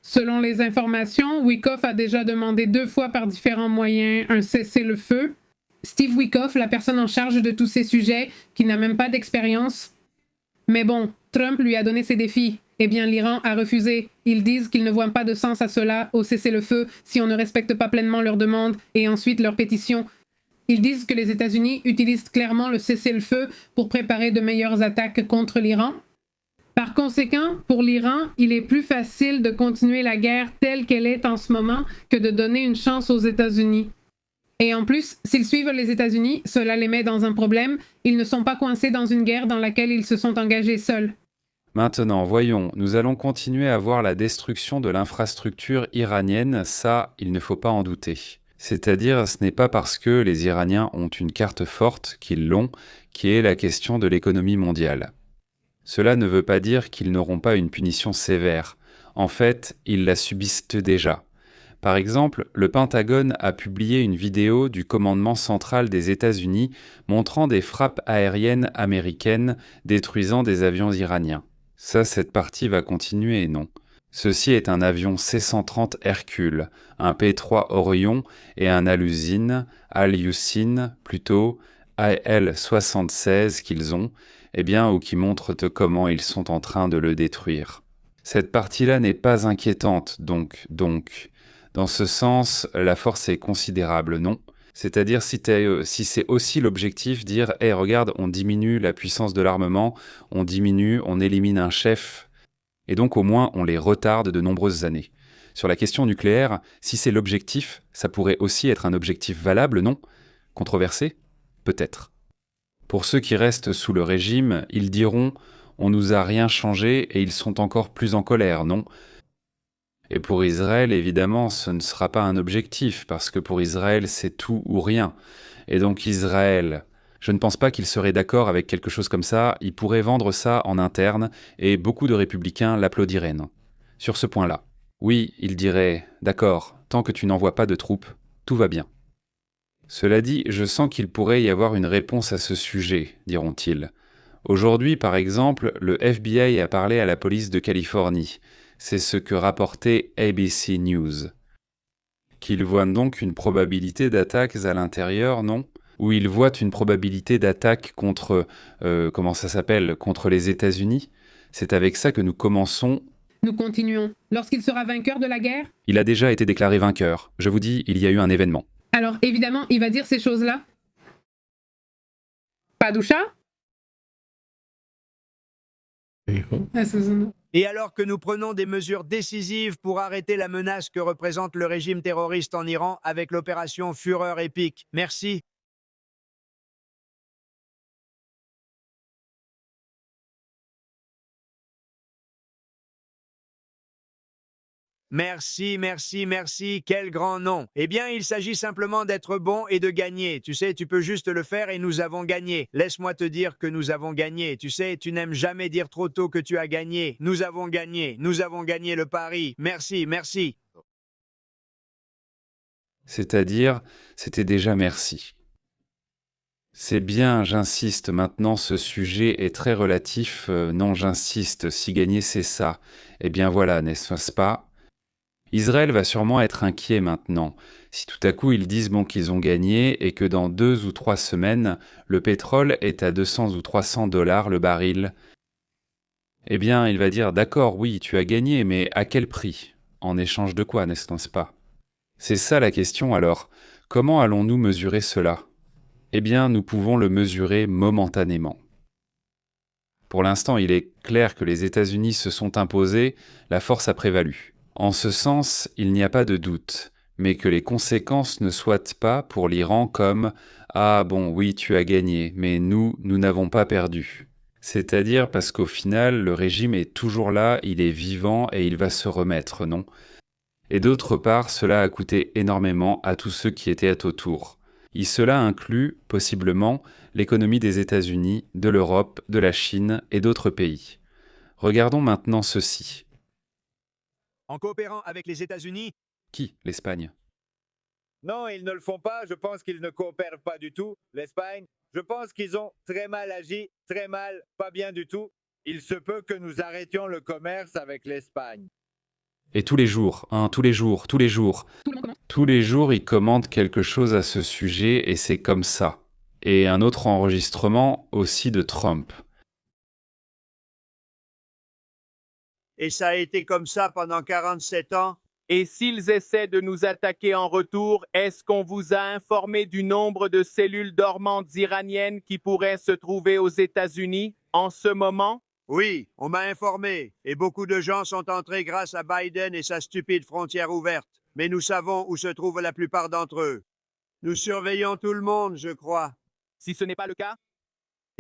Selon les informations, Wickoff a déjà demandé 2 fois par différents moyens un cessez-le-feu. Steve Wickoff, la personne en charge de tous ces sujets, qui n'a même pas d'expérience. Mais bon, Trump lui a donné ses défis. Eh bien, l'Iran a refusé. Ils disent qu'ils ne voient pas de sens à cela, au cessez-le-feu, si on ne respecte pas pleinement leurs demandes et ensuite leurs pétitions. Ils disent que les États-Unis utilisent clairement le cessez-le-feu pour préparer de meilleures attaques contre l'Iran. Par conséquent, pour l'Iran, il est plus facile de continuer la guerre telle qu'elle est en ce moment que de donner une chance aux États-Unis. Et en plus, s'ils suivent les États-Unis, cela les met dans un problème. Ils ne sont pas coincés dans une guerre dans laquelle ils se sont engagés seuls. Maintenant, voyons, nous allons continuer à voir la destruction de l'infrastructure iranienne, ça, il ne faut pas en douter. C'est-à-dire, ce n'est pas parce que les Iraniens ont une carte forte qu'ils l'ont, qui est la question de l'économie mondiale. Cela ne veut pas dire qu'ils n'auront pas une punition sévère. En fait, ils la subissent déjà. Par exemple, le Pentagone a publié une vidéo du commandement central des États-Unis montrant des frappes aériennes américaines détruisant des avions iraniens. Ça, cette partie va continuer, non? Ceci est un avion C-130 Hercule, un P-3 Orion et un Alucine plutôt, AL-76 qu'ils ont, ou qui montrent comment ils sont en train de le détruire. Cette partie-là n'est pas inquiétante, donc. Dans ce sens, la force est considérable, non? C'est-à-dire si c'est aussi l'objectif, dire « Hey, regarde, on diminue la puissance de l'armement, on élimine un chef, et donc au moins on les retarde de nombreuses années. » Sur la question nucléaire, si c'est l'objectif, ça pourrait aussi être un objectif valable, non? Controversé? Peut-être. Pour ceux qui restent sous le régime, ils diront « On nous a rien changé et ils sont encore plus en colère, non ?» Et pour Israël, évidemment, ce ne sera pas un objectif, parce que pour Israël, c'est tout ou rien. Et donc Israël, je ne pense pas qu'il serait d'accord avec quelque chose comme ça, il pourrait vendre ça en interne, et beaucoup de républicains l'applaudiraient, non? Sur ce point-là. Oui, il dirait « D'accord, tant que tu n'envoies pas de troupes, tout va bien. » Cela dit, je sens qu'il pourrait y avoir une réponse à ce sujet, diront-ils. Aujourd'hui, par exemple, le FBI a parlé à la police de Californie. C'est ce que rapportait ABC News. Qu'ils voient donc une probabilité d'attaques à l'intérieur, non? Ou ils voient une probabilité d'attaque contre, contre les États-Unis? C'est avec ça que nous commençons. Nous continuons. Lorsqu'il sera vainqueur de la guerre? Il a déjà été déclaré vainqueur. Je vous dis, il y a eu un événement. Alors, évidemment, il va dire ces choses-là? Padoucha? Et alors que nous prenons des mesures décisives pour arrêter la menace que représente le régime terroriste en Iran avec l'opération Fureur épique. Merci. Merci, quel grand nom. Eh bien, il s'agit simplement d'être bon et de gagner. Tu sais, tu peux juste le faire et nous avons gagné. Laisse-moi te dire que nous avons gagné. Tu sais, tu n'aimes jamais dire trop tôt que tu as gagné. Nous avons gagné le pari. Merci. C'est-à-dire, c'était déjà merci. C'est bien, j'insiste, maintenant ce sujet est très relatif, non j'insiste, si gagner c'est ça. Eh bien voilà, n'est-ce pas? Israël va sûrement être inquiet maintenant, si tout à coup ils disent qu'ils ont gagné et que dans 2 ou 3 semaines, le pétrole est à 200 ou 300 dollars le baril. Eh bien, il va dire d'accord, oui, tu as gagné, mais à quel prix? En échange de quoi, n'est-ce pas? C'est ça la question alors. Comment allons-nous mesurer cela? Eh bien, nous pouvons le mesurer momentanément. Pour l'instant, il est clair que les États-Unis se sont imposés, la force a prévalu. En ce sens, il n'y a pas de doute, mais que les conséquences ne soient pas pour l'Iran comme « Ah bon, oui, tu as gagné, mais nous n'avons pas perdu ». C'est-à-dire parce qu'au final, le régime est toujours là, il est vivant et il va se remettre, non? Et d'autre part, cela a coûté énormément à tous ceux qui étaient autour. Et cela inclut, possiblement, l'économie des États-Unis, de l'Europe, de la Chine et d'autres pays. Regardons maintenant ceci. En coopérant avec les États-Unis? Qui? L'Espagne? Non, ils ne le font pas. Je pense qu'ils ne coopèrent pas du tout. L'Espagne, je pense qu'ils ont très mal agi, très mal, pas bien du tout. Il se peut que nous arrêtions le commerce avec l'Espagne. Et tous les jours, tous les jours, ils commentent quelque chose à ce sujet et c'est comme ça. Et un autre enregistrement aussi de Trump. Et ça a été comme ça pendant 47 ans? Et s'ils essaient de nous attaquer en retour, est-ce qu'on vous a informé du nombre de cellules dormantes iraniennes qui pourraient se trouver aux États-Unis en ce moment? Oui, on m'a informé. Et beaucoup de gens sont entrés grâce à Biden et sa stupide frontière ouverte. Mais nous savons où se trouvent la plupart d'entre eux. Nous surveillons tout le monde, je crois. Si ce n'est pas le cas?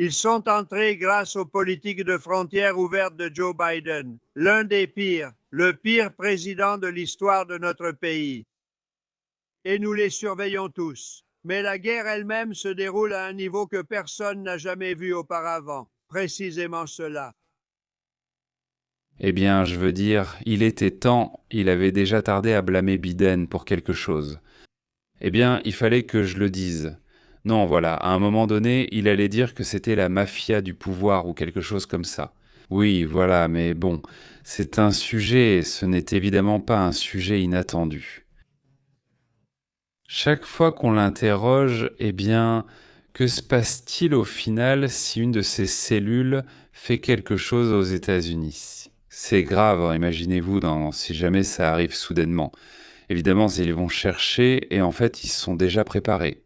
Ils sont entrés grâce aux politiques de frontières ouvertes de Joe Biden, l'un des pires, le pire président de l'histoire de notre pays. et nous les surveillons tous. Mais la guerre elle-même se déroule à un niveau que personne n'a jamais vu auparavant. Précisément cela. Eh bien, je veux dire, il était temps, il avait déjà tardé à blâmer Biden pour quelque chose. Eh bien, il fallait que je le dise. Non, voilà, à un moment donné, il allait dire que c'était la mafia du pouvoir ou quelque chose comme ça. Oui, voilà, mais bon, c'est un sujet, ce n'est évidemment pas un sujet inattendu. Chaque fois qu'on l'interroge, eh bien, que se passe-t-il au final si une de ces cellules fait quelque chose aux États-Unis? C'est grave, imaginez-vous, si jamais ça arrive soudainement. Évidemment, ils vont chercher et en fait, ils se sont déjà préparés.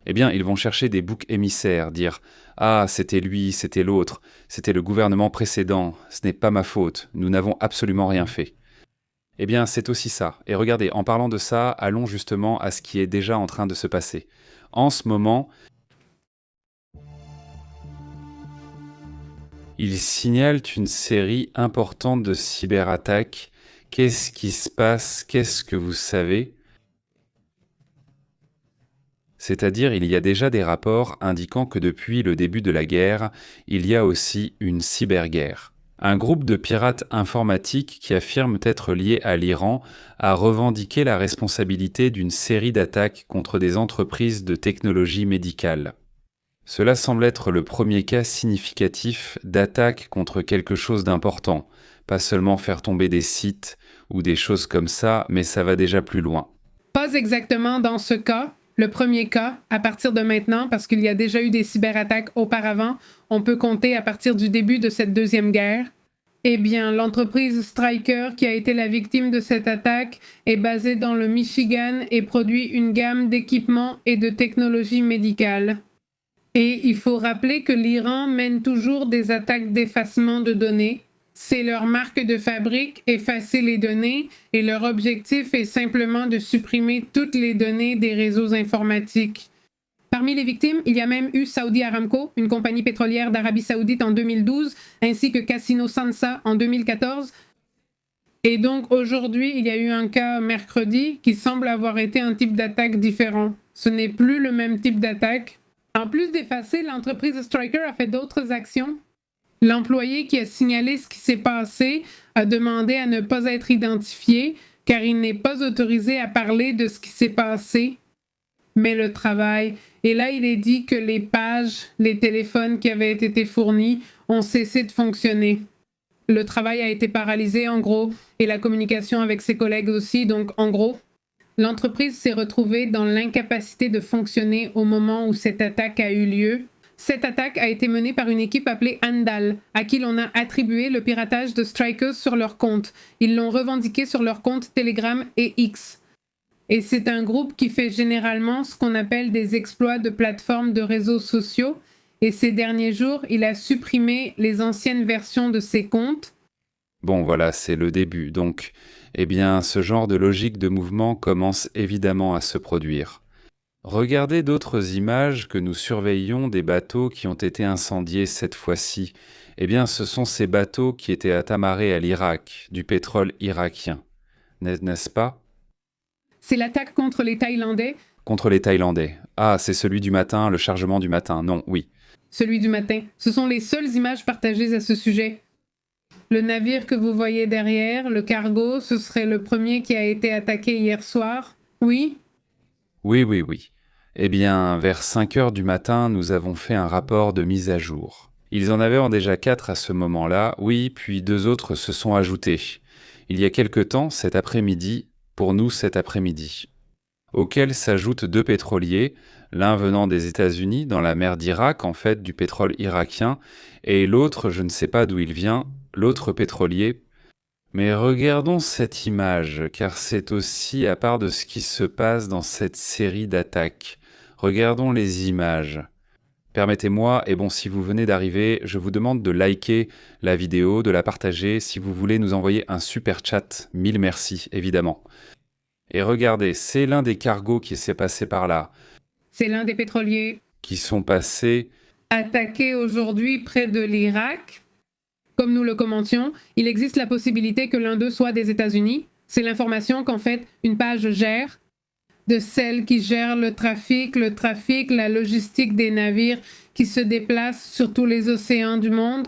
Eh bien, ils vont chercher des boucs émissaires, dire « Ah, c'était lui, c'était l'autre, c'était le gouvernement précédent, ce n'est pas ma faute, nous n'avons absolument rien fait. » Eh bien, c'est aussi ça. Et regardez, en parlant de ça, allons justement à ce qui est déjà en train de se passer. En ce moment, ils signalent une série importante de cyberattaques. Qu'est-ce qui se passe? Qu'est-ce que vous savez? C'est-à-dire, il y a déjà des rapports indiquant que depuis le début de la guerre, il y a aussi une cyberguerre. Un groupe de pirates informatiques qui affirment être liés à l'Iran a revendiqué la responsabilité d'une série d'attaques contre des entreprises de technologie médicale. Cela semble être le premier cas significatif d'attaque contre quelque chose d'important, pas seulement faire tomber des sites ou des choses comme ça, mais ça va déjà plus loin. Pas exactement dans ce cas. Le premier cas, à partir de maintenant, parce qu'il y a déjà eu des cyberattaques auparavant, on peut compter à partir du début de cette deuxième guerre. Eh bien, l'entreprise Stryker, qui a été la victime de cette attaque, est basée dans le Michigan et produit une gamme d'équipements et de technologies médicales. Et il faut rappeler que l'Iran mène toujours des attaques d'effacement de données. C'est leur marque de fabrique, effacer les données, et leur objectif est simplement de supprimer toutes les données des réseaux informatiques. Parmi les victimes, il y a même eu Saudi Aramco, une compagnie pétrolière d'Arabie Saoudite en 2012, ainsi que Casino Sansa en 2014. Et donc aujourd'hui, il y a eu un cas mercredi qui semble avoir été un type d'attaque différent. Ce n'est plus le même type d'attaque. En plus d'effacer, l'entreprise Stryker a fait d'autres actions. L'employé qui a signalé ce qui s'est passé a demandé à ne pas être identifié car il n'est pas autorisé à parler de ce qui s'est passé. Mais le travail, et là il est dit que les pages, les téléphones qui avaient été fournis ont cessé de fonctionner. Le travail a été paralysé en gros, et la communication avec ses collègues aussi, donc en gros, l'entreprise s'est retrouvée dans l'incapacité de fonctionner au moment où cette attaque a eu lieu. Cette attaque a été menée par une équipe appelée Andal, à qui l'on a attribué le piratage de Strikers sur leur compte. Ils l'ont revendiqué sur leur compte Telegram et X. Et c'est un groupe qui fait généralement ce qu'on appelle des exploits de plateformes de réseaux sociaux. Et ces derniers jours, il a supprimé les anciennes versions de ses comptes. Bon, voilà, c'est le début. Donc, eh bien, ce genre de logique de mouvement commence évidemment à se produire. Regardez d'autres images que nous surveillons des bateaux qui ont été incendiés cette fois-ci. Eh bien, ce sont ces bateaux qui étaient amarrés à l'Irak, du pétrole irakien. N'est-ce pas? C'est l'attaque contre les Thaïlandais. Contre les Thaïlandais. Ah, c'est celui du matin, le chargement du matin. Non, oui. Celui du matin. Ce sont les seules images partagées à ce sujet. Le navire que vous voyez derrière, le cargo, ce serait le premier qui a été attaqué hier soir. Oui? Oui. Eh bien, vers 5 heures du matin, nous avons fait un rapport de mise à jour. Ils en avaient déjà 4 à ce moment-là, oui, puis 2 autres se sont ajoutés. Il y a quelque temps, cet après-midi, pour nous cet après-midi. Auxquels s'ajoutent 2 pétroliers, l'un venant des États-Unis, dans la mer d'Irak, en fait, du pétrole irakien, et l'autre, je ne sais pas d'où il vient, l'autre pétrolier. Mais regardons cette image, car c'est aussi à part de ce qui se passe dans cette série d'attaques. Regardons les images. Permettez-moi, et bon, si vous venez d'arriver, je vous demande de liker la vidéo, de la partager, si vous voulez nous envoyer un super chat, 1000 merci, évidemment. Et regardez, c'est l'un des cargos qui s'est passé par là. C'est l'un des pétroliers qui sont passés attaqués aujourd'hui près de l'Irak. Comme nous le commentions, il existe la possibilité que l'un d'eux soit des États-Unis. C'est l'information qu'en fait une page gère. de celles qui gèrent le trafic, la logistique des navires qui se déplacent sur tous les océans du monde.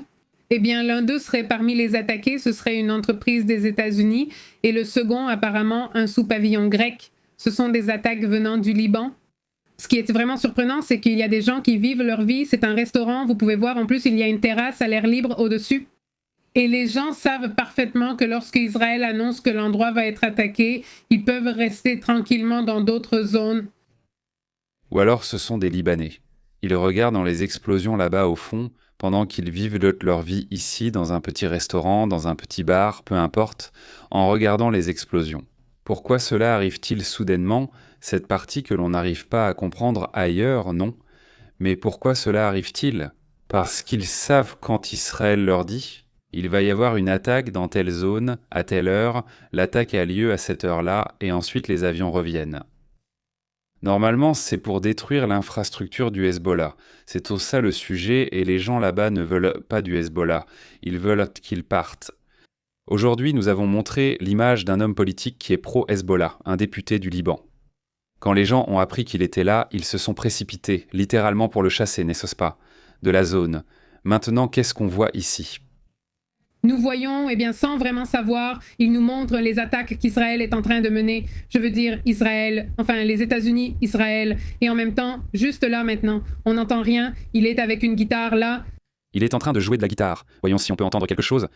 Eh bien, l'un d'eux serait parmi les attaqués, ce serait une entreprise des États-Unis, et le second, apparemment, un sous-pavillon grec. Ce sont des attaques venant du Liban. Ce qui est vraiment surprenant, c'est qu'il y a des gens qui vivent leur vie. C'est un restaurant, vous pouvez voir, en plus, il y a une terrasse à l'air libre au-dessus. Et les gens savent parfaitement que lorsqu'Israël annonce que l'endroit va être attaqué, ils peuvent rester tranquillement dans d'autres zones. Ou alors ce sont des Libanais. Ils regardent dans les explosions là-bas au fond, pendant qu'ils vivent leur vie ici, dans un petit restaurant, dans un petit bar, peu importe, en regardant les explosions. Pourquoi cela arrive-t-il soudainement, cette partie que l'on n'arrive pas à comprendre ailleurs, non? Mais pourquoi cela arrive-t-il? Parce qu'ils savent quand Israël leur dit « Il va y avoir une attaque dans telle zone, à telle heure, l'attaque a lieu à cette heure-là, et ensuite les avions reviennent. » Normalement, c'est pour détruire l'infrastructure du Hezbollah. C'est tout ça le sujet, et les gens là-bas ne veulent pas du Hezbollah. Ils veulent qu'ils partent. Aujourd'hui, nous avons montré l'image d'un homme politique qui est pro-Hezbollah, un député du Liban. Quand les gens ont appris qu'il était là, ils se sont précipités, littéralement pour le chasser, n'est-ce pas, de la zone. Maintenant, qu'est-ce qu'on voit ici ? Nous voyons, sans vraiment savoir, il nous montre les attaques qu'Israël est en train de mener. Je veux dire Israël, les États-Unis, Israël. Et en même temps, juste là maintenant, on n'entend rien. Il est avec une guitare là. Il est en train de jouer de la guitare. Voyons si on peut entendre quelque chose.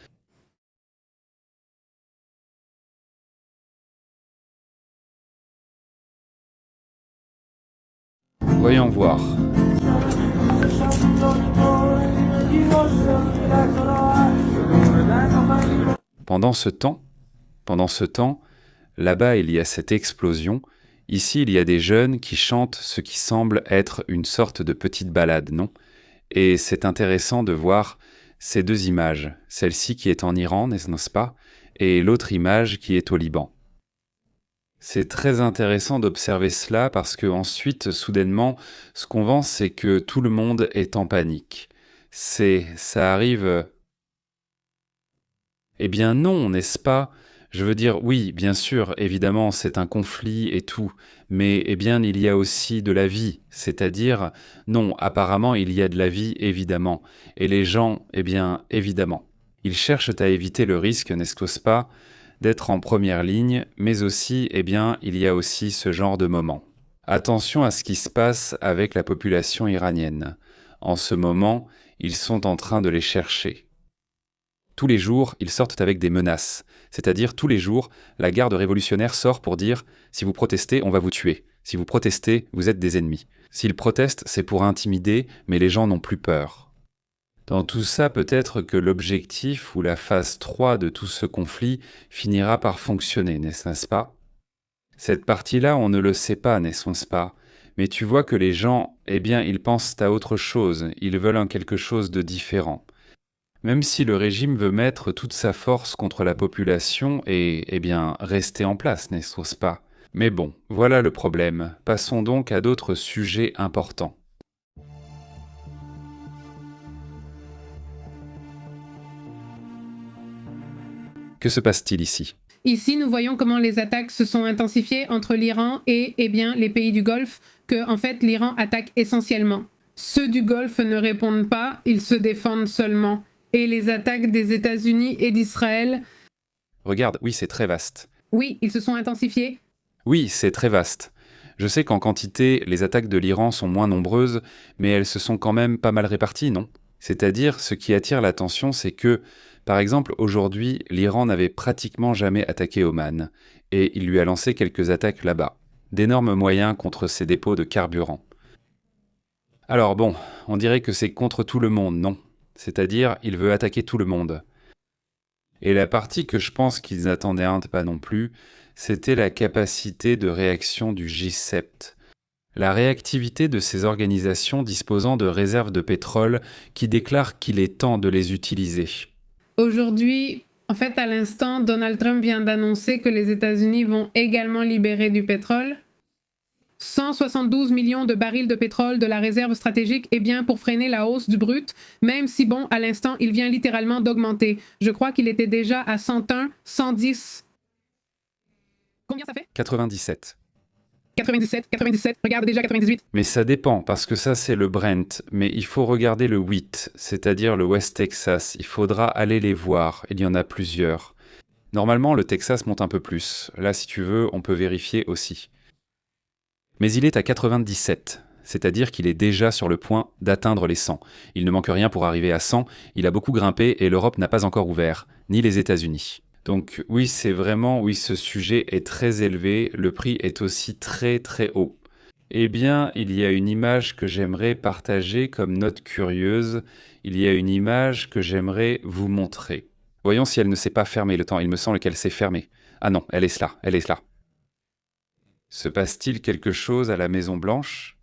Voyons voir. Pendant ce temps, là-bas il y a cette explosion. Ici il y a des jeunes qui chantent ce qui semble être une sorte de petite ballade, non? Et c'est intéressant de voir ces deux images, celle-ci qui est en Iran, n'est-ce pas? Et l'autre image qui est au Liban. C'est très intéressant d'observer cela parce que ensuite, soudainement, ce qu'on voit, c'est que tout le monde est en panique. Ça arrive. Eh bien non, n'est-ce pas? Je veux dire, oui, bien sûr, évidemment, c'est un conflit et tout, mais il y a aussi de la vie, c'est-à-dire, non, apparemment, il y a de la vie, évidemment, et les gens, évidemment. Ils cherchent à éviter le risque, n'est-ce pas, d'être en première ligne, mais aussi, il y a aussi ce genre de moment. Attention à ce qui se passe avec la population iranienne. En ce moment, ils sont en train de les chercher. Tous les jours, ils sortent avec des menaces. C'est-à-dire, tous les jours, la garde révolutionnaire sort pour dire « Si vous protestez, on va vous tuer. Si vous protestez, vous êtes des ennemis. » S'ils protestent, c'est pour intimider, mais les gens n'ont plus peur. Dans tout ça, peut-être que l'objectif ou la phase 3 de tout ce conflit finira par fonctionner, n'est-ce pas? Cette partie-là, on ne le sait pas, n'est-ce pas? Mais tu vois que les gens, ils pensent à autre chose, ils veulent quelque chose de différent. Même si le régime veut mettre toute sa force contre la population et, rester en place, n'est-ce pas? Mais bon, voilà le problème. Passons donc à d'autres sujets importants. Que se passe-t-il ici? Ici, nous voyons comment les attaques se sont intensifiées entre l'Iran et, les pays du Golfe, que, en fait, l'Iran attaque essentiellement. Ceux du Golfe ne répondent pas, ils se défendent seulement. Et les attaques des États-Unis et d'Israël... Regarde, oui, c'est très vaste. Oui, ils se sont intensifiés. Oui, c'est très vaste. Je sais qu'en quantité, les attaques de l'Iran sont moins nombreuses, mais elles se sont quand même pas mal réparties, non? C'est-à-dire, ce qui attire l'attention, c'est que, par exemple, aujourd'hui, l'Iran n'avait pratiquement jamais attaqué Oman, et il lui a lancé quelques attaques là-bas. D'énormes moyens contre ses dépôts de carburant. Alors bon, on dirait que c'est contre tout le monde, non? C'est-à-dire, il veut attaquer tout le monde. Et la partie que je pense qu'ils n'attendaient pas non plus, c'était la capacité de réaction du G7. La réactivité de ces organisations disposant de réserves de pétrole qui déclarent qu'il est temps de les utiliser. Aujourd'hui, en fait, à l'instant, Donald Trump vient d'annoncer que les États-Unis vont également libérer du pétrole. 172 millions de barils de pétrole de la réserve stratégique pour freiner la hausse du brut, même si, à l'instant, il vient littéralement d'augmenter. Je crois qu'il était déjà à 101, 110. Combien ça fait? 97. 97, 97, regarde déjà 98. Mais ça dépend, parce que ça c'est le Brent, mais il faut regarder le wheat, c'est-à-dire le West Texas. Il faudra aller les voir, il y en a plusieurs. Normalement, le Texas monte un peu plus. Là, si tu veux, on peut vérifier aussi. Mais il est à 97, c'est-à-dire qu'il est déjà sur le point d'atteindre les 100. Il ne manque rien pour arriver à 100, il a beaucoup grimpé et l'Europe n'a pas encore ouvert, ni les États-Unis. Donc oui, c'est vraiment, oui, ce sujet est très élevé, le prix est aussi très très haut. Eh bien, il y a une image que j'aimerais partager comme note curieuse, il y a une image que j'aimerais vous montrer. Voyons si elle ne s'est pas fermée le temps, il me semble qu'elle s'est fermée. Ah non, elle est là, elle est là. Se passe-t-il quelque chose à la Maison-Blanche ?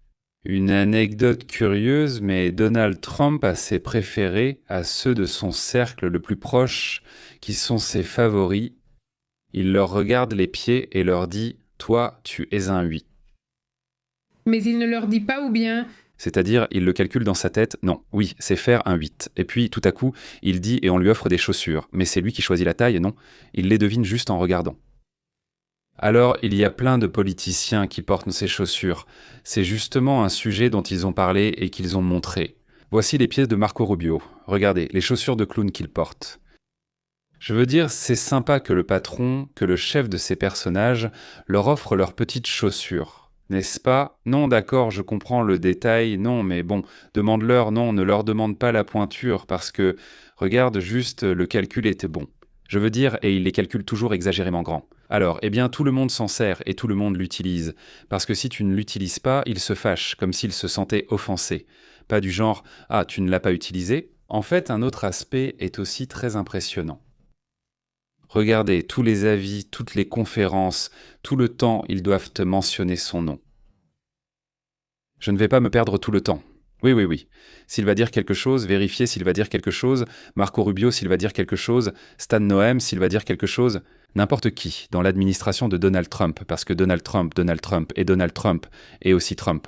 Une anecdote curieuse, mais Donald Trump a ses préférés, à ceux de son cercle le plus proche, qui sont ses favoris. Il leur regarde les pieds et leur dit « Toi, tu es un 8 ». Mais il ne leur dit pas ou bien... C'est-à-dire, il le calcule dans sa tête, non, oui, c'est faire un 8. Et puis, tout à coup, il dit et on lui offre des chaussures. Mais c'est lui qui choisit la taille, non ? Il les devine juste en regardant. Alors, il y a plein de politiciens qui portent ces chaussures. C'est justement un sujet dont ils ont parlé et qu'ils ont montré. Voici les pièces de Marco Rubio. Regardez, les chaussures de clown qu'il porte. Je veux dire, c'est sympa que le patron, que le chef de ces personnages, leur offre leurs petites chaussures. N'est-ce pas ? Non, d'accord, je comprends le détail, non, mais bon, demande-leur, non, ne leur demande pas la pointure, parce que, regarde juste, le calcul était bon. Je veux dire, et il les calcule toujours exagérément grands. Alors, eh bien, tout le monde s'en sert et tout le monde l'utilise. Parce que si tu ne l'utilises pas, il se fâche, comme s'il se sentait offensé. Pas du genre « Ah, tu ne l'as pas utilisé ?» En fait, un autre aspect est aussi très impressionnant. Regardez, tous les avis, toutes les conférences, tout le temps, ils doivent te mentionner son nom. Je ne vais pas me perdre tout le temps. Oui, oui, oui. S'il va dire quelque chose, vérifiez s'il va dire quelque chose, Marco Rubio s'il va dire quelque chose, Stan Noem s'il va dire quelque chose, n'importe qui dans l'administration de Donald Trump, parce que Donald Trump est aussi Trump.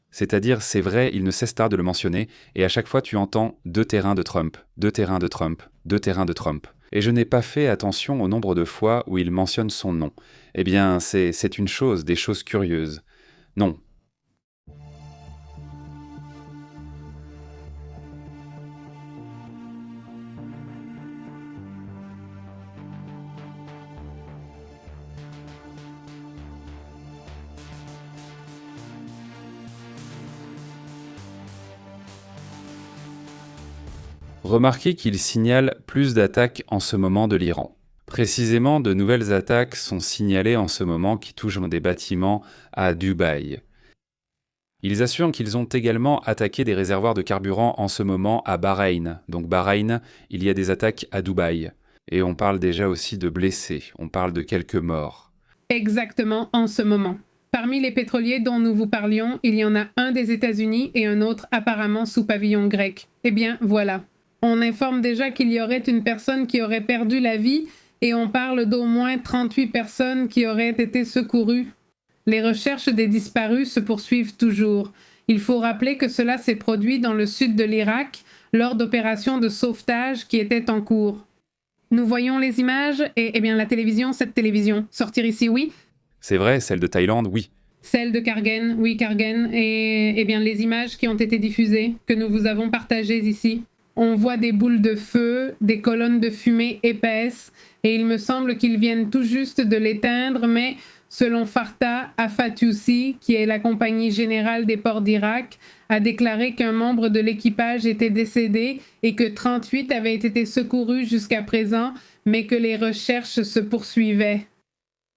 C'est-à-dire, c'est vrai, il ne cesse tard de le mentionner, et à chaque fois tu entends deux terrains de Trump, deux terrains de Trump, deux terrains de Trump. Et je n'ai pas fait attention au nombre de fois où il mentionne son nom. Eh bien, c'est une chose, des choses curieuses. Non. Remarquez qu'il signale plus d'attaques en ce moment de l'Iran. Précisément, de nouvelles attaques sont signalées en ce moment qui touchent des bâtiments à Dubaï. Ils assurent qu'ils ont également attaqué des réservoirs de carburant en ce moment à Bahreïn. Donc Bahreïn, il y a des attaques à Dubaï. Et on parle déjà aussi de blessés, on parle de quelques morts. Exactement en ce moment. Parmi les pétroliers dont nous vous parlions, il y en a un des États-Unis et un autre apparemment sous pavillon grec. Eh bien, voilà. On informe déjà qu'il y aurait une personne qui aurait perdu la vie et on parle d'au moins 38 personnes qui auraient été secourues. Les recherches des disparus se poursuivent toujours. Il faut rappeler que cela s'est produit dans le sud de l'Irak lors d'opérations de sauvetage qui étaient en cours. Nous voyons les images et, eh bien, la télévision, cette télévision. Sortir ici, oui. C'est vrai, celle de Thaïlande, oui. Celle de Kargen, oui, Kargen. Et, eh bien, les images qui ont été diffusées, que nous vous avons partagées ici. On voit des boules de feu, des colonnes de fumée épaisses, et il me semble qu'ils viennent tout juste de l'éteindre, mais selon Farta Afatoussi, qui est la compagnie générale des ports d'Irak, a déclaré qu'un membre de l'équipage était décédé et que 38 avaient été secourus jusqu'à présent, mais que les recherches se poursuivaient.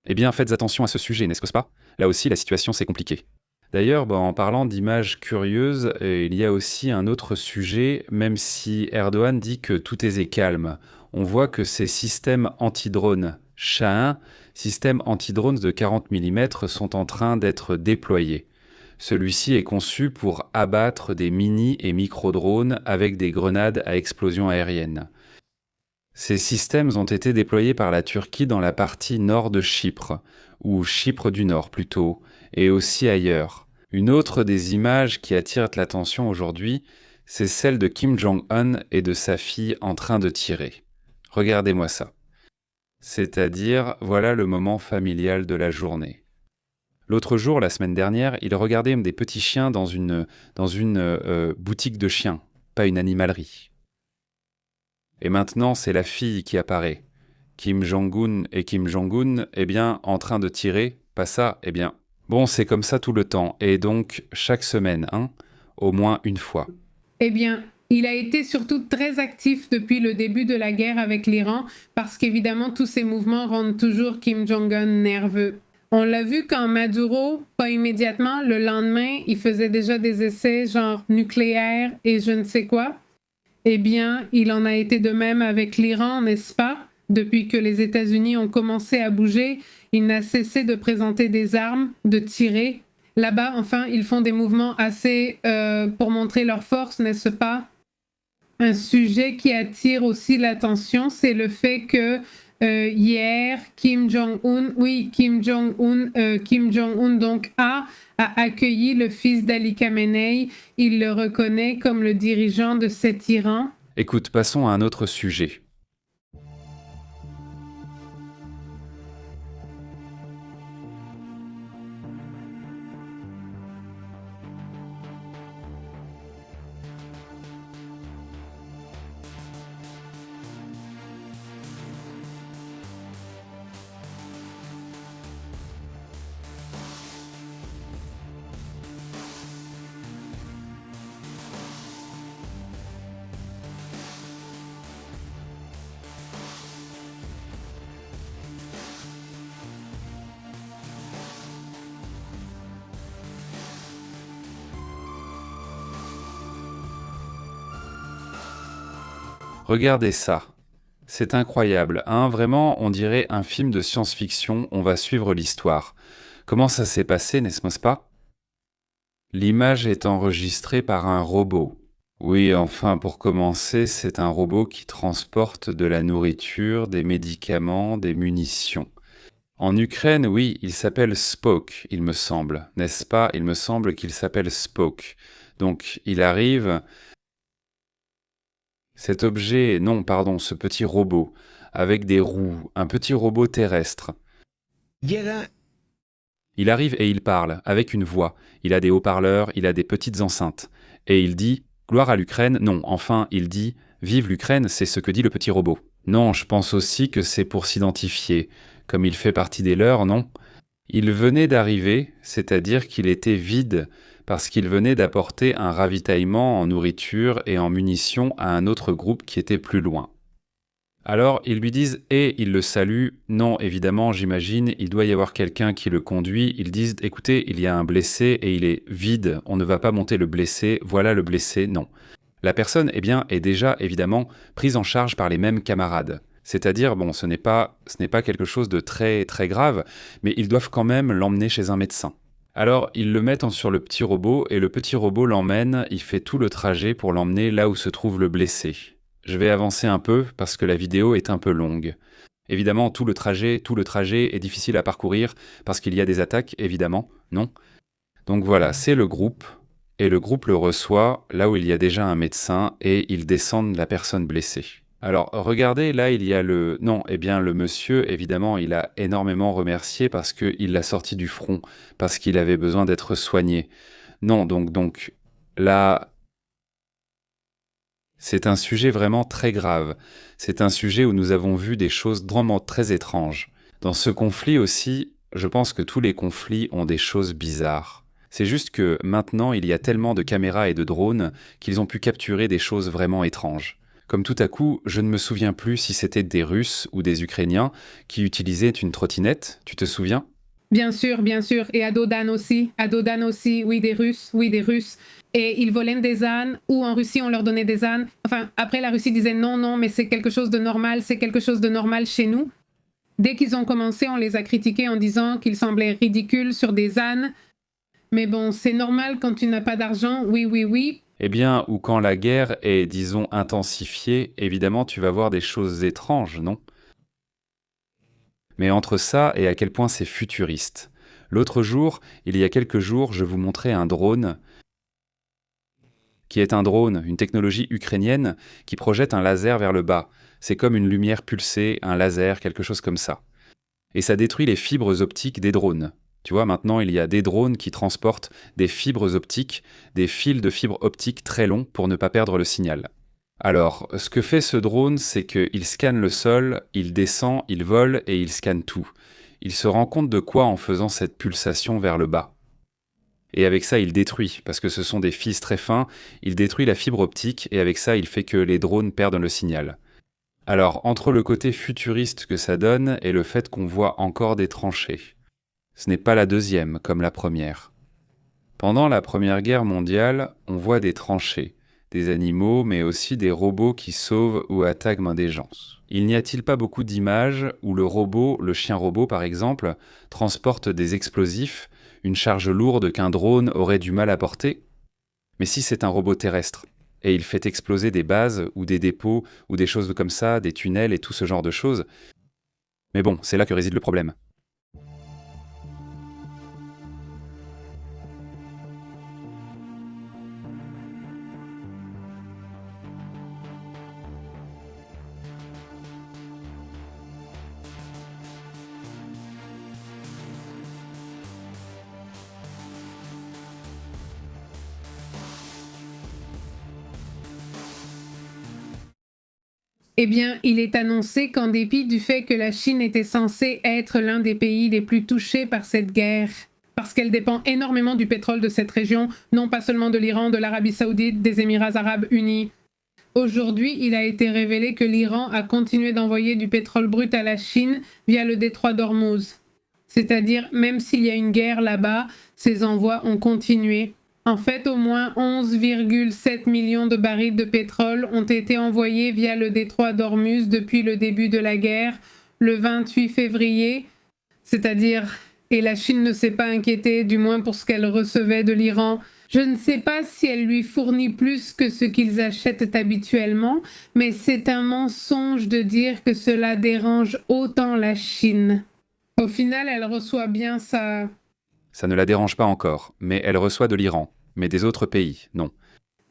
Eh bien, faites attention à ce sujet, n'est-ce pas ? Là aussi, la situation s'est compliquée. D'ailleurs, en parlant d'images curieuses, il y a aussi un autre sujet, même si Erdogan dit que tout est calme. On voit que ces systèmes anti-drones Shahin, systèmes anti-drones de 40 mm, sont en train d'être déployés. Celui-ci est conçu pour abattre des mini- et micro-drones avec des grenades à explosion aérienne. Ces systèmes ont été déployés par la Turquie dans la partie nord de Chypre, ou Chypre du Nord plutôt, et aussi ailleurs. Une autre des images qui attire l'attention aujourd'hui, c'est celle de Kim Jong-un et de sa fille en train de tirer. Regardez-moi ça. C'est-à-dire, voilà le moment familial de la journée. L'autre jour, la semaine dernière, il regardait des petits chiens dans une boutique de chiens, pas une animalerie. Et maintenant, c'est la fille qui apparaît. Kim Jong-un et Kim Jong-un, eh bien, en train de tirer, pas ça, eh bien. Bon, c'est comme ça tout le temps, et donc chaque semaine, hein, au moins une fois. Eh bien, il a été surtout très actif depuis le début de la guerre avec l'Iran, parce qu'évidemment, tous ces mouvements rendent toujours Kim Jong-un nerveux. On l'a vu quand Maduro, pas immédiatement, le lendemain, il faisait déjà des essais genre nucléaires et je ne sais quoi. Eh bien, il en a été de même avec l'Iran, n'est-ce pas? Depuis que les États-Unis ont commencé à bouger, il n'a cessé de présenter des armes, de tirer. Là-bas, enfin, ils font des mouvements assez pour montrer leur force, n'est-ce pas? Un sujet qui attire aussi l'attention, c'est le fait que hier, Kim Jong-un donc a accueilli le fils d'Ali Khamenei. Il le reconnaît comme le dirigeant de cet Iran. Écoute, passons à un autre sujet. Regardez ça. C'est incroyable, hein? Vraiment, on dirait un film de science-fiction, on va suivre l'histoire. Comment ça s'est passé, n'est-ce pas? L'image est enregistrée par un robot. Oui, enfin, pour commencer, c'est un robot qui transporte de la nourriture, des médicaments, des munitions. En Ukraine, oui, il s'appelle Spoke, il me semble, n'est-ce pas? Il me semble qu'il s'appelle Spoke. Donc, il arrive... Cet objet, non, pardon, ce petit robot, avec des roues, un petit robot terrestre. Il arrive et il parle, avec une voix. Il a des haut-parleurs, il a des petites enceintes. Et il dit « Gloire à l'Ukraine ». Non, enfin, il dit « Vive l'Ukraine », c'est ce que dit le petit robot. Non, je pense aussi que c'est pour s'identifier. Comme il fait partie des leurs, non? Il venait d'arriver, c'est-à-dire qu'il était vide, parce qu'il venait d'apporter un ravitaillement en nourriture et en munitions à un autre groupe qui était plus loin. Alors, ils lui disent « et ils le saluent ». Non, évidemment, j'imagine, il doit y avoir quelqu'un qui le conduit. Ils disent « écoutez, il y a un blessé et il est vide, on ne va pas monter le blessé, voilà le blessé ». Non. La personne, eh bien, est déjà, évidemment, prise en charge par les mêmes camarades. C'est-à-dire, bon, ce n'est pas quelque chose de très, très grave, mais ils doivent quand même l'emmener chez un médecin. Alors, ils le mettent sur le petit robot, et le petit robot l'emmène, il fait tout le trajet pour l'emmener là où se trouve le blessé. Je vais avancer un peu, parce que la vidéo est un peu longue. Évidemment, tout le trajet est difficile à parcourir, parce qu'il y a des attaques, évidemment, non? Donc voilà, c'est le groupe, et le groupe le reçoit là où il y a déjà un médecin, et ils descendent la personne blessée. Alors, regardez, là, il y a le... Non, eh bien, le monsieur, évidemment, il a énormément remercié parce qu'il l'a sorti du front, parce qu'il avait besoin d'être soigné. Non, donc, là... C'est un sujet vraiment très grave. C'est un sujet où nous avons vu des choses vraiment très étranges. Dans ce conflit aussi, je pense que tous les conflits ont des choses bizarres. C'est juste que maintenant, il y a tellement de caméras et de drones qu'ils ont pu capturer des choses vraiment étranges. Comme tout à coup, je ne me souviens plus si c'était des Russes ou des Ukrainiens qui utilisaient une trottinette, tu te souviens? Bien sûr, et à Dodan aussi, oui, des Russes. Et ils volaient des ânes, ou en Russie, on leur donnait des ânes. Enfin, après, la Russie disait non, mais c'est quelque chose de normal chez nous. Dès qu'ils ont commencé, on les a critiqués en disant qu'ils semblaient ridicules sur des ânes. Mais bon, c'est normal quand tu n'as pas d'argent, oui. Eh bien, ou quand la guerre est, disons, intensifiée, évidemment, tu vas voir des choses étranges, non? Mais entre ça et à quel point c'est futuriste. L'autre jour, il y a quelques jours, je vous montrais un drone qui est un drone, une technologie ukrainienne qui projette un laser vers le bas. C'est comme une lumière pulsée, un laser, quelque chose comme ça. Et ça détruit les fibres optiques des drones. Tu vois, maintenant, il y a des drones qui transportent des fibres optiques, des fils de fibres optiques très longs pour ne pas perdre le signal. Alors, ce que fait ce drone, c'est qu'il scanne le sol, il descend, il vole et il scanne tout. Il se rend compte de quoi en faisant cette pulsation vers le bas. Et avec ça, il détruit, parce que ce sont des fils très fins, il détruit la fibre optique et avec ça, il fait que les drones perdent le signal. Alors, entre le côté futuriste que ça donne et le fait qu'on voit encore des tranchées. Ce n'est pas la deuxième, comme la première. Pendant la Première Guerre mondiale, on voit des tranchées, des animaux, mais aussi des robots qui sauvent ou attaquent main des gens. Il n'y a-t-il pas beaucoup d'images où le robot, le chien robot par exemple, transporte des explosifs, une charge lourde qu'un drone aurait du mal à porter? Mais si c'est un robot terrestre, et il fait exploser des bases ou des dépôts ou des choses comme ça, des tunnels et tout ce genre de choses. Mais bon, c'est là que réside le problème. Eh bien, il est annoncé qu'en dépit du fait que la Chine était censée être l'un des pays les plus touchés par cette guerre, parce qu'elle dépend énormément du pétrole de cette région, non pas seulement de l'Iran, de l'Arabie Saoudite, des Émirats Arabes Unis. Aujourd'hui, il a été révélé que l'Iran a continué d'envoyer du pétrole brut à la Chine via le détroit d'Ormuz. C'est-à-dire, même s'il y a une guerre là-bas, ces envois ont continué. En fait, au moins 11,7 millions de barils de pétrole ont été envoyés via le détroit d'Ormuz depuis le début de la guerre, le 28 février, c'est-à-dire, et la Chine ne s'est pas inquiétée, du moins pour ce qu'elle recevait de l'Iran. Je ne sais pas si elle lui fournit plus que ce qu'ils achètent habituellement, mais c'est un mensonge de dire que cela dérange autant la Chine. Au final, elle reçoit bien sa... Ça ne la dérange pas encore, mais elle reçoit de l'Iran. Mais des autres pays, non.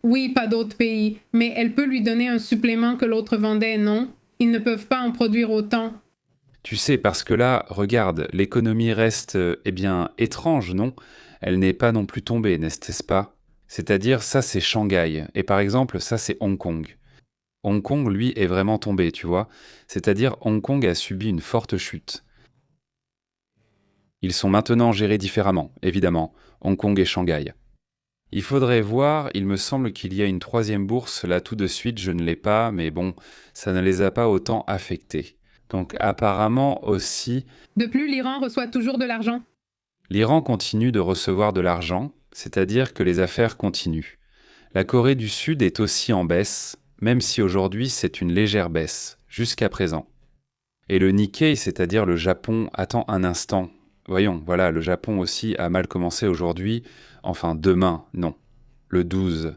Oui, pas d'autres pays, mais elle peut lui donner un supplément que l'autre vendait, non? Ils ne peuvent pas en produire autant. Tu sais, parce que là, regarde, l'économie reste, étrange, non? Elle n'est pas non plus tombée, n'est-ce pas? C'est-à-dire, ça c'est Shanghai, et par exemple, ça c'est Hong Kong. Hong Kong, lui, est vraiment tombé, tu vois? C'est-à-dire, Hong Kong a subi une forte chute. Ils sont maintenant gérés différemment, évidemment, Hong Kong et Shanghai. Il faudrait voir, il me semble qu'il y a une troisième bourse, là tout de suite je ne l'ai pas, mais bon, ça ne les a pas autant affectés. Donc apparemment aussi, De plus, l'Iran reçoit toujours de l'argent. l'Iran continue de recevoir de l'argent, c'est-à-dire que les affaires continuent. La Corée du Sud est aussi en baisse, même si aujourd'hui c'est une légère baisse, jusqu'à présent. Et le Nikkei, c'est-à-dire le Japon, attend un instant. Voyons, voilà, le Japon aussi a mal commencé aujourd'hui, enfin demain, non, le 12.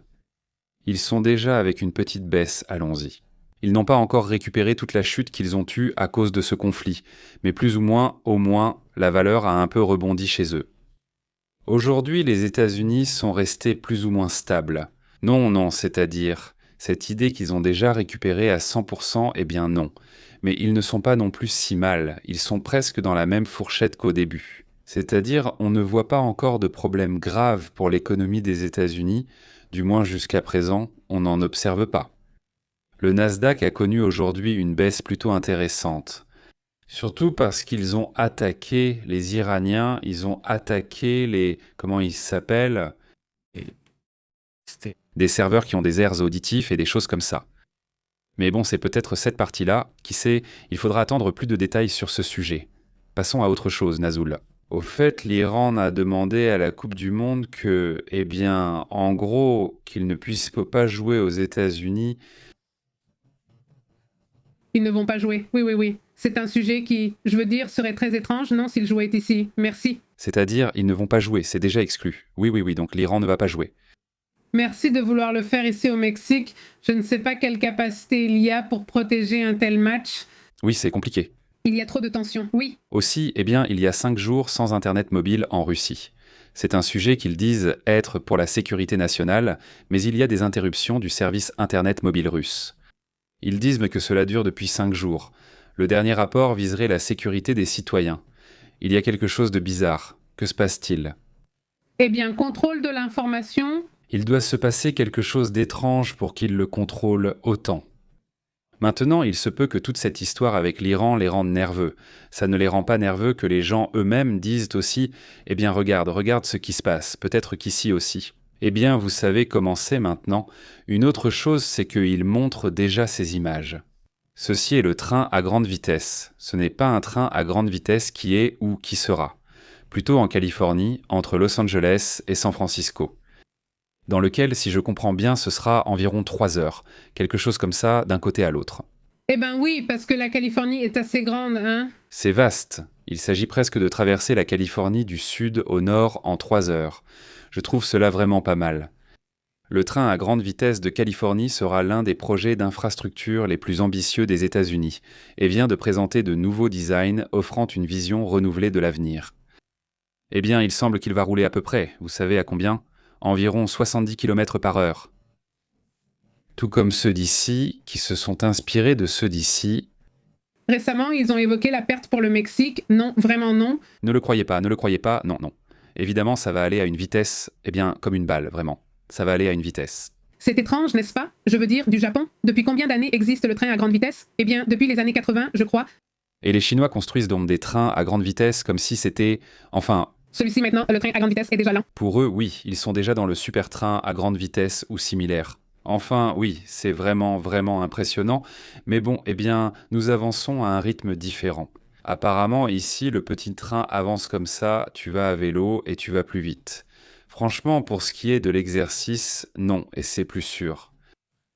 Ils sont déjà avec une petite baisse, allons-y. Ils n'ont pas encore récupéré toute la chute qu'ils ont eue à cause de ce conflit, mais plus ou moins, au moins, la valeur a un peu rebondi chez eux. Aujourd'hui, les États-Unis sont restés plus ou moins stables. Non, c'est-à-dire, cette idée qu'ils ont déjà récupérée à 100%, eh bien non. Mais ils ne sont pas non plus si mal, ils sont presque dans la même fourchette qu'au début. C'est-à-dire, on ne voit pas encore de problème grave pour l'économie des États-Unis, du moins jusqu'à présent, on n'en observe pas. Le Nasdaq a connu aujourd'hui une baisse plutôt intéressante. Surtout parce qu'ils ont attaqué les Iraniens, ils ont attaqué les... comment ils s'appellent? Des serveurs qui ont des airs auditifs et des choses comme ça. Mais bon, c'est peut-être cette partie-là, qui sait, il faudra attendre plus de détails sur ce sujet. Passons à autre chose, Nazoul. Au fait, l'Iran a demandé à la Coupe du Monde que, en gros, qu'ils ne puissent pas jouer aux États-Unis. Ils ne vont pas jouer. Oui. C'est un sujet qui, je veux dire, serait très étrange, non, s'ils jouaient ici. Merci. C'est-à-dire, ils ne vont pas jouer, c'est déjà exclu. Oui, donc l'Iran ne va pas jouer. Merci de vouloir le faire ici au Mexique. Je ne sais pas quelle capacité il y a pour protéger un tel match. Oui, c'est compliqué. Il y a trop de tensions, oui. Aussi, il y a 5 jours sans Internet mobile en Russie. C'est un sujet qu'ils disent être pour la sécurité nationale, mais il y a des interruptions du service Internet mobile russe. Ils disent que cela dure depuis 5 jours. Le dernier rapport viserait la sécurité des citoyens. Il y a quelque chose de bizarre. Que se passe-t-il? Eh bien, contrôle de l'information. Il doit se passer quelque chose d'étrange pour qu'il le contrôle autant. Maintenant, il se peut que toute cette histoire avec l'Iran les rende nerveux. Ça ne les rend pas nerveux que les gens eux-mêmes disent aussi « Eh bien regarde ce qui se passe, peut-être qu'ici aussi ». Eh bien, vous savez comment c'est maintenant. Une autre chose, c'est qu'ils montrent déjà ces images. Ceci est le train à grande vitesse. Ce n'est pas un train à grande vitesse qui est ou qui sera. Plutôt en Californie, entre Los Angeles et San Francisco. Dans lequel, si je comprends bien, ce sera environ 3 heures. Quelque chose comme ça, d'un côté à l'autre. Eh ben oui, parce que la Californie est assez grande, hein. C'est vaste. Il s'agit presque de traverser la Californie du sud au nord en 3 heures. Je trouve cela vraiment pas mal. Le train à grande vitesse de Californie sera l'un des projets d'infrastructure les plus ambitieux des États-Unis et vient de présenter de nouveaux designs offrant une vision renouvelée de l'avenir. Eh bien, il semble qu'il va rouler à peu près, vous savez à combien ? Environ 70 km par heure. Tout comme ceux d'ici, qui se sont inspirés de ceux d'ici. Récemment, ils ont évoqué la perte pour le Mexique. Non, vraiment non. Ne le croyez pas, non. Évidemment, ça va aller à une vitesse, comme une balle, vraiment. Ça va aller à une vitesse. C'est étrange, n'est-ce pas? Je veux dire, du Japon. Depuis combien d'années existe le train à grande vitesse? Eh bien, depuis les années 80, je crois. Et les Chinois construisent donc des trains à grande vitesse comme si c'était... Celui-ci maintenant, le train à grande vitesse est déjà lent. Pour eux, oui, ils sont déjà dans le super train à grande vitesse ou similaire. Enfin, oui, c'est vraiment impressionnant. Mais bon, nous avançons à un rythme différent. Apparemment, ici, le petit train avance comme ça, tu vas à vélo et tu vas plus vite. Franchement, pour ce qui est de l'exercice, non, et c'est plus sûr.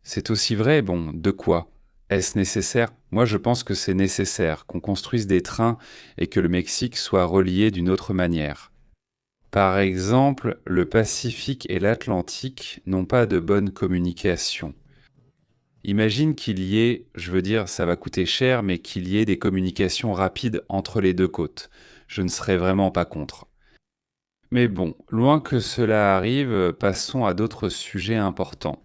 C'est aussi vrai, de quoi? Est-ce nécessaire? Moi, je pense que c'est nécessaire qu'on construise des trains et que le Mexique soit relié d'une autre manière. Par exemple, le Pacifique et l'Atlantique n'ont pas de bonne communication. Imagine qu'il y ait, ça va coûter cher, mais qu'il y ait des communications rapides entre les deux côtes. Je ne serais vraiment pas contre. Mais bon, loin que cela arrive, passons à d'autres sujets importants.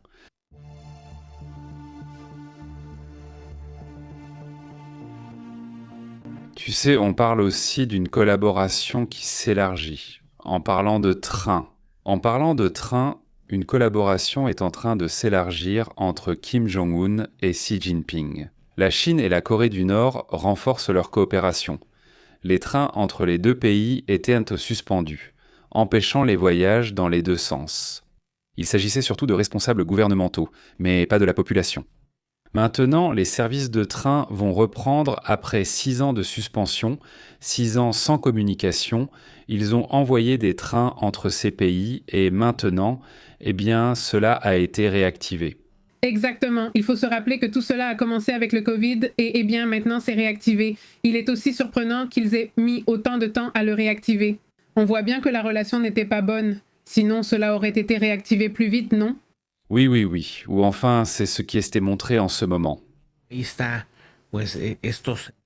Tu sais, on parle aussi d'une collaboration qui s'élargit. En parlant de train, une collaboration est en train de s'élargir entre Kim Jong-un et Xi Jinping. La Chine et la Corée du Nord renforcent leur coopération. Les trains entre les deux pays étaient suspendus, empêchant les voyages dans les deux sens. Il s'agissait surtout de responsables gouvernementaux, mais pas de la population. Maintenant, les services de train vont reprendre après 6 ans de suspension, 6 ans sans communication. Ils ont envoyé des trains entre ces pays et maintenant, cela a été réactivé. Exactement. Il faut se rappeler que tout cela a commencé avec le Covid et maintenant c'est réactivé. Il est aussi surprenant qu'ils aient mis autant de temps à le réactiver. On voit bien que la relation n'était pas bonne. Sinon, cela aurait été réactivé plus vite, non? Oui. Ou enfin, c'est ce qui était montré en ce moment.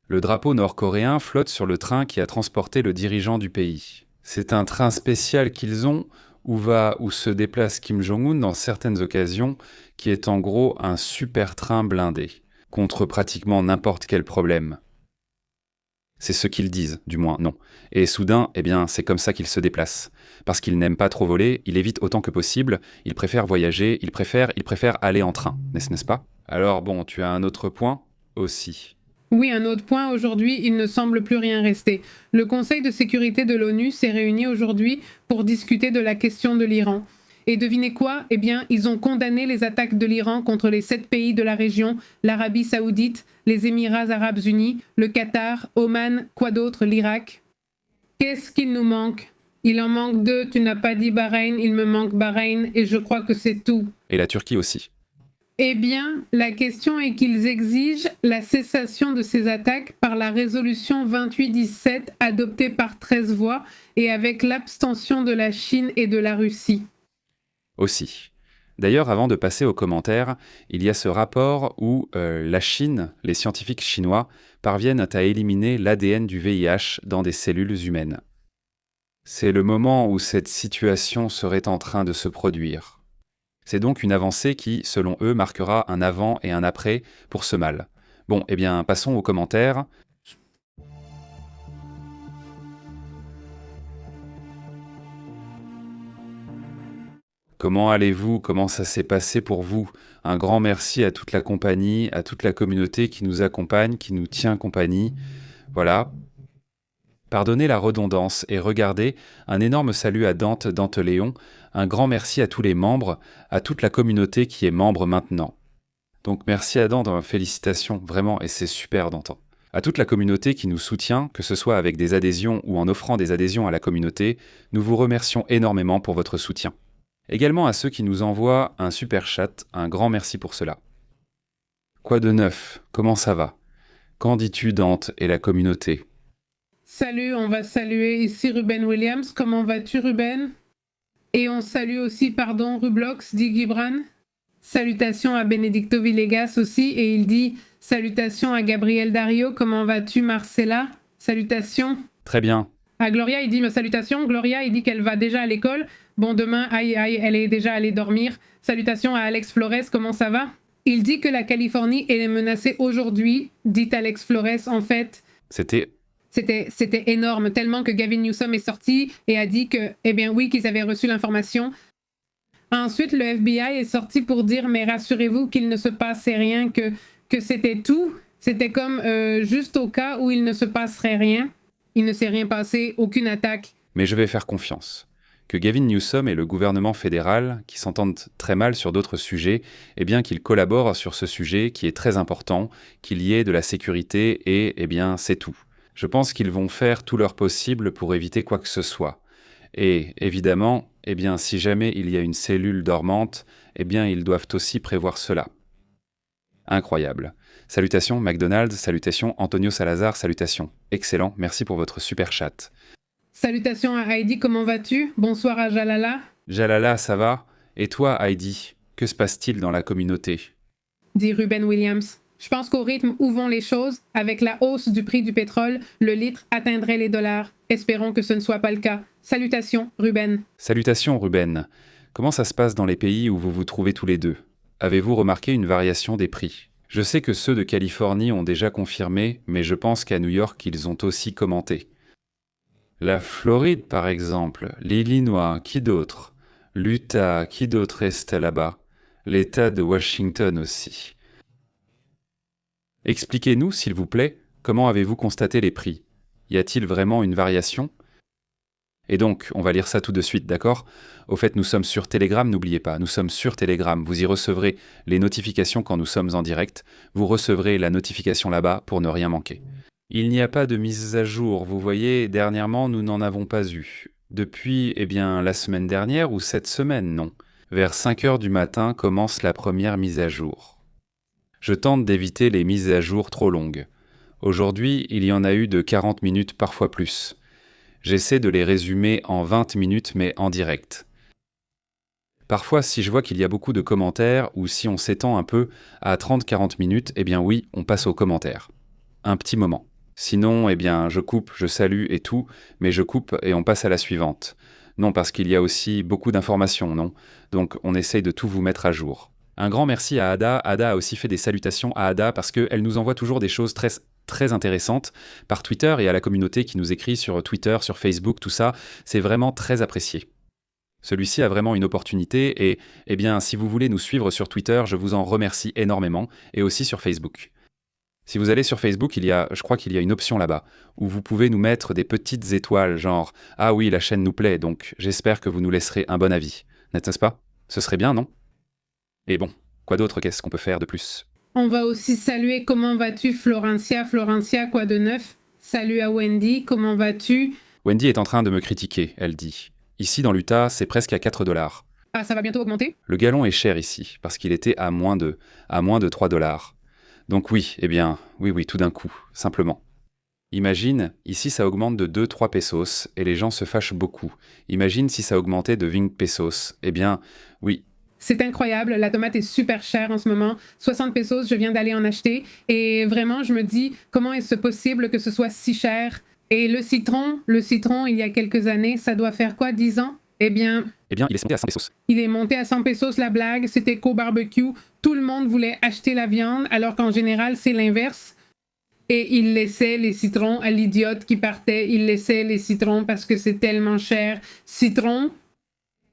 Le drapeau nord-coréen flotte sur le train qui a transporté le dirigeant du pays. C'est un train spécial qu'ils ont, où se déplace Kim Jong-un dans certaines occasions, qui est en gros un super train blindé, contre pratiquement n'importe quel problème. C'est ce qu'ils disent, du moins, non. Et soudain, c'est comme ça qu'il se déplace. Parce qu'il n'aime pas trop voler, il évite autant que possible, il préfère voyager, il préfère aller en train, n'est-ce pas? Alors tu as un autre point aussi. Oui, un autre point, aujourd'hui, il ne semble plus rien rester. Le Conseil de sécurité de l'ONU s'est réuni aujourd'hui pour discuter de la question de l'Iran. Et devinez quoi? Ils ont condamné les attaques de l'Iran contre les 7 pays de la région, l'Arabie Saoudite, les Émirats Arabes Unis, le Qatar, Oman, quoi d'autre, l'Irak. Qu'est-ce qu'il nous manque? Il en manque 2, tu n'as pas dit Bahreïn, il me manque Bahreïn, et je crois que c'est tout. Et la Turquie aussi. La question est qu'ils exigent la cessation de ces attaques par la résolution 2817 adoptée par 13 voix et avec l'abstention de la Chine et de la Russie. Aussi. D'ailleurs, avant de passer aux commentaires, il y a ce rapport où la Chine, les scientifiques chinois, parviennent à éliminer l'ADN du VIH dans des cellules humaines. C'est le moment où cette situation serait en train de se produire. C'est donc une avancée qui, selon eux, marquera un avant et un après pour ce mal. Passons aux commentaires. Comment allez-vous? Comment ça s'est passé pour vous? Un grand merci à toute la compagnie, à toute la communauté qui nous accompagne, qui nous tient compagnie. Voilà. Pardonnez la redondance et regardez, un énorme salut à Dante Léon, un grand merci à tous les membres, à toute la communauté qui est membre maintenant. Donc merci à Dante, félicitations, vraiment, et c'est super Dante. À toute la communauté qui nous soutient, que ce soit avec des adhésions ou en offrant des adhésions à la communauté, nous vous remercions énormément pour votre soutien. Également à ceux qui nous envoient un super chat, un grand merci pour cela. Quoi de neuf? Comment ça va? Qu'en dis-tu Dante et la communauté? Salut, on va saluer ici Ruben Williams. Comment vas-tu, Ruben? Et on salue aussi, Rublox, dit Gibran. Salutations à Benedicto Villegas aussi, et il dit salutations à Gabriel Dario. Comment vas-tu, Marcella? Salutations. Très bien. À Gloria, il dit salutations. Gloria, il dit qu'elle va déjà à l'école. Bon, demain, elle est déjà allée dormir. Salutations à Alex Flores, comment ça va? Il dit que la Californie est menacée aujourd'hui, dit Alex Flores. En fait, C'était énorme, tellement que Gavin Newsom est sorti et a dit que, eh bien oui, qu'ils avaient reçu l'information. Ensuite, le FBI est sorti pour dire, mais rassurez-vous qu'il ne se passait rien, que c'était tout. C'était comme juste au cas où il ne se passerait rien. Il ne s'est rien passé, aucune attaque. Mais je vais faire confiance. Que Gavin Newsom et le gouvernement fédéral, qui s'entendent très mal sur d'autres sujets, eh bien qu'ils collaborent sur ce sujet qui est très important, qu'il y ait de la sécurité et, eh bien, c'est tout. Je pense qu'ils vont faire tout leur possible pour éviter quoi que ce soit. Et, évidemment, eh bien, si jamais il y a une cellule dormante, eh bien, ils doivent aussi prévoir cela. Incroyable. Salutations McDonald's, salutations Antonio Salazar, salutations. Excellent, merci pour votre super chat. Salutations à Heidi, comment vas-tu? Bonsoir à Jalala. Jalala, ça va? Et toi, Heidi, que se passe-t-il dans la communauté? Dit Ruben Williams. Je pense qu'au rythme où vont les choses, avec la hausse du prix du pétrole, le litre atteindrait les dollars. Espérons que ce ne soit pas le cas. Salutations, Ruben. Salutations, Ruben. Comment ça se passe dans les pays où vous vous trouvez tous les deux? Avez-vous remarqué une variation des prix? Je sais que ceux de Californie ont déjà confirmé, mais je pense qu'à New York, ils ont aussi commenté. La Floride, par exemple, l'Illinois, qui d'autre? L'Utah, qui d'autre est là-bas? L'État de Washington aussi. Expliquez-nous, s'il vous plaît, comment avez-vous constaté les prix? Y a-t-il vraiment une variation? Et donc, on va lire ça tout de suite, d'accord? Au fait, nous sommes sur Telegram, n'oubliez pas, nous sommes sur Telegram. Vous y recevrez les notifications quand nous sommes en direct. Vous recevrez la notification là-bas pour ne rien manquer. Il n'y a pas de mise à jour, vous voyez, dernièrement, nous n'en avons pas eu. Depuis, eh bien, la semaine dernière ou cette semaine, non. Vers 5 heures du matin commence la première mise à jour. Je tente d'éviter les mises à jour trop longues. Aujourd'hui, il y en a eu de 40 minutes, parfois plus. J'essaie de les résumer en 20 minutes, mais en direct. Parfois, si je vois qu'il y a beaucoup de commentaires, ou si on s'étend un peu à 30-40 minutes, eh bien oui, on passe aux commentaires. Un petit moment. Sinon, eh bien, je coupe, je salue et tout, mais je coupe et on passe à la suivante. Non, parce qu'il y a aussi beaucoup d'informations, non? Donc, on essaye de tout vous mettre à jour. Un grand merci à Ada. Ada a aussi fait des salutations à Ada parce qu'elle nous envoie toujours des choses très intéressantes par Twitter et à la communauté qui nous écrit sur Twitter, sur Facebook, tout ça. C'est vraiment très apprécié. Celui-ci a vraiment une opportunité et, eh bien, si vous voulez nous suivre sur Twitter, je vous en remercie énormément et aussi sur Facebook. Si vous allez sur Facebook, je crois qu'il y a une option là-bas, où vous pouvez nous mettre des petites étoiles, genre « Ah oui, la chaîne nous plaît, donc j'espère que vous nous laisserez un bon avis. » N'est-ce pas? Ce serait bien, non? Et bon, quoi d'autre, qu'est-ce qu'on peut faire de plus? On va aussi saluer comment vas-tu Florencia, quoi de neuf? Salut à Wendy, comment vas-tu? Wendy est en train de me critiquer, elle dit. Ici dans l'Utah, c'est presque à 4 $. Ah, ça va bientôt augmenter? Le gallon est cher ici, parce qu'il était à moins de 3 $. Donc oui, eh bien, oui, tout d'un coup, simplement. Imagine, ici ça augmente de 2-3 pesos, et les gens se fâchent beaucoup. Imagine si ça augmentait de 20 pesos. Eh bien, oui. C'est incroyable, la tomate est super chère en ce moment. 60 pesos, je viens d'aller en acheter. Et vraiment, je me dis, comment est-ce possible que ce soit si cher? Et le citron, il y a quelques années, ça doit faire quoi, 10 ans? Eh bien, il est monté à 100 pesos. Il est monté à 100 pesos, la blague, c'était qu'au barbecue, tout le monde voulait acheter la viande, alors qu'en général, c'est l'inverse. Et il laissait les citrons à l'idiote qui partait, il laissait les citrons parce que c'est tellement cher. Citron.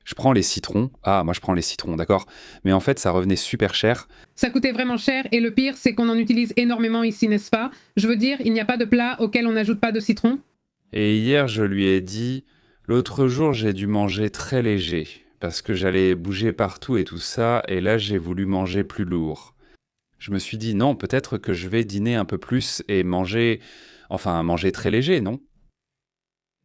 Je prends les citrons. Ah, moi je prends les citrons, d'accord. Mais en fait, ça revenait super cher. Ça coûtait vraiment cher et le pire, c'est qu'on en utilise énormément ici, n'est-ce pas? Je veux dire, il n'y a pas de plat auquel on n'ajoute pas de citron. Et hier, je lui ai dit, l'autre jour, j'ai dû manger très léger, parce que j'allais bouger partout et tout ça, et là, j'ai voulu manger plus lourd. Je me suis dit, non, peut-être que je vais dîner un peu plus et manger très léger, non?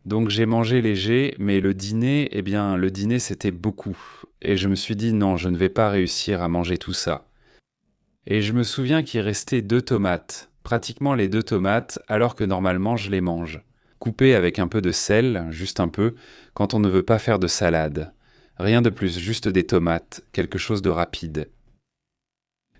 Donc j'ai mangé léger, mais le dîner, le dîner c'était beaucoup. Et je me suis dit non, je ne vais pas réussir à manger tout ça. Et je me souviens qu'il restait 2 tomates, pratiquement les 2 tomates, alors que normalement je les mange. Coupées avec un peu de sel, juste un peu, quand on ne veut pas faire de salade. Rien de plus, juste des tomates, quelque chose de rapide.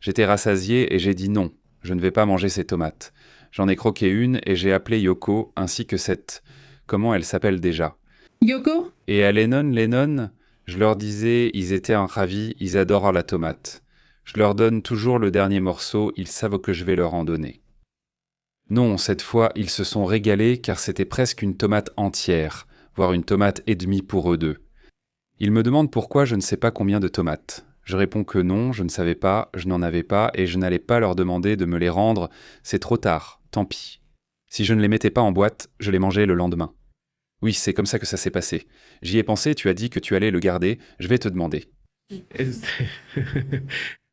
J'étais rassasié et j'ai dit non, je ne vais pas manger ces tomates. J'en ai croqué une et j'ai appelé Yoko ainsi que cette... Comment elle s'appelle déjà? Yoko? Et à Lennon, je leur disais, ils étaient ravis, ils adorent la tomate. Je leur donne toujours le dernier morceau, ils savent que je vais leur en donner. Non, cette fois, ils se sont régalés car c'était presque une tomate entière, voire une tomate et demie pour eux deux. Ils me demandent pourquoi je ne sais pas combien de tomates. Je réponds que non, je ne savais pas, je n'en avais pas et je n'allais pas leur demander de me les rendre, c'est trop tard, tant pis. Si je ne les mettais pas en boîte, je les mangeais le lendemain. Oui, c'est comme ça que ça s'est passé. J'y ai pensé, tu as dit que tu allais le garder, je vais te demander.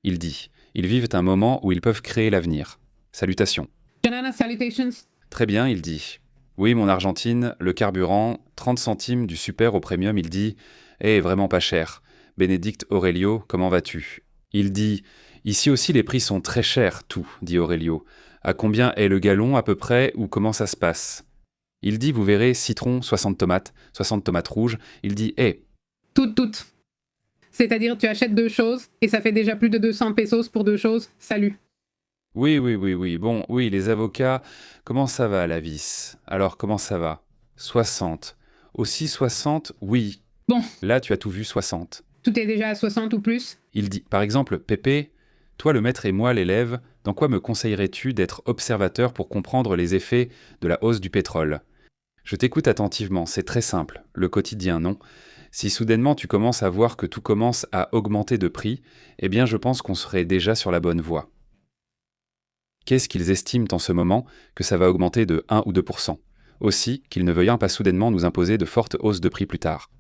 Il dit, ils vivent un moment où ils peuvent créer l'avenir. Salutations. Janana, salutations. Très bien, il dit. Oui, mon Argentine, le carburant, 30 centimes du super au premium, il dit. Vraiment pas cher. Bénédicte Aurelio, comment vas-tu? Il dit. Ici aussi les prix sont très chers, tout, dit Aurelio. À combien est le gallon à peu près ou comment ça se passe? Il dit, vous verrez, citron, 60 tomates rouges. Il dit, Toutes. C'est-à-dire, tu achètes 2 choses et ça fait déjà plus de 200 pesos pour 2 choses. Salut. Oui. Bon, oui, les avocats, comment ça va, la vis? Alors, comment ça va? 60. Aussi 60, oui. Bon. Là, tu as tout vu, 60. Tout est déjà à 60 ou plus. Il dit, par exemple, Pépé, toi le maître et moi l'élève, dans quoi me conseillerais-tu d'être observateur pour comprendre les effets de la hausse du pétrole? Je t'écoute attentivement, c'est très simple, le quotidien, non? Si soudainement tu commences à voir que tout commence à augmenter de prix, je pense qu'on serait déjà sur la bonne voie. Qu'est-ce qu'ils estiment en ce moment que ça va augmenter de 1 ou 2%? Aussi, qu'ils ne veuillent pas soudainement nous imposer de fortes hausses de prix plus tard.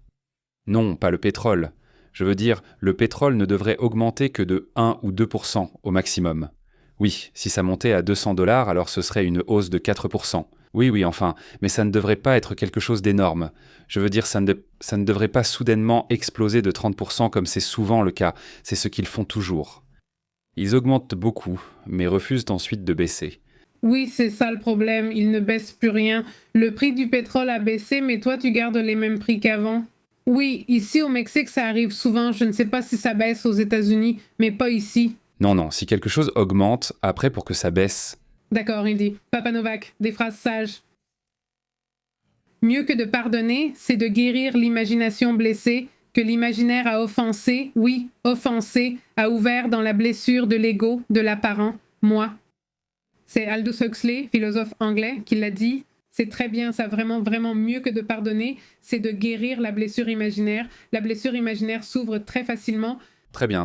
Non, pas le pétrole. Je veux dire, le pétrole ne devrait augmenter que de 1 ou 2% au maximum. Oui, si ça montait à 200 $, alors ce serait une hausse de 4%. Oui, enfin, mais ça ne devrait pas être quelque chose d'énorme. Je veux dire, ça ne devrait pas soudainement exploser de 30% comme c'est souvent le cas. C'est ce qu'ils font toujours. Ils augmentent beaucoup, mais refusent ensuite de baisser. Oui, c'est ça le problème, ils ne baissent plus rien. Le prix du pétrole a baissé, mais toi tu gardes les mêmes prix qu'avant. Oui, ici au Mexique ça arrive souvent, je ne sais pas si ça baisse aux États-Unis, mais pas ici. Non, si quelque chose augmente, après pour que ça baisse... D'accord, il dit. Papa Novak, des phrases sages. Mieux que de pardonner, c'est de guérir l'imagination blessée, que l'imaginaire a offensé, oui, offensé, a ouvert dans la blessure de l'ego, de l'apparent, moi. C'est Aldous Huxley, philosophe anglais, qui l'a dit. C'est très bien, ça vraiment mieux que de pardonner, c'est de guérir la blessure imaginaire. La blessure imaginaire s'ouvre très facilement. Très bien.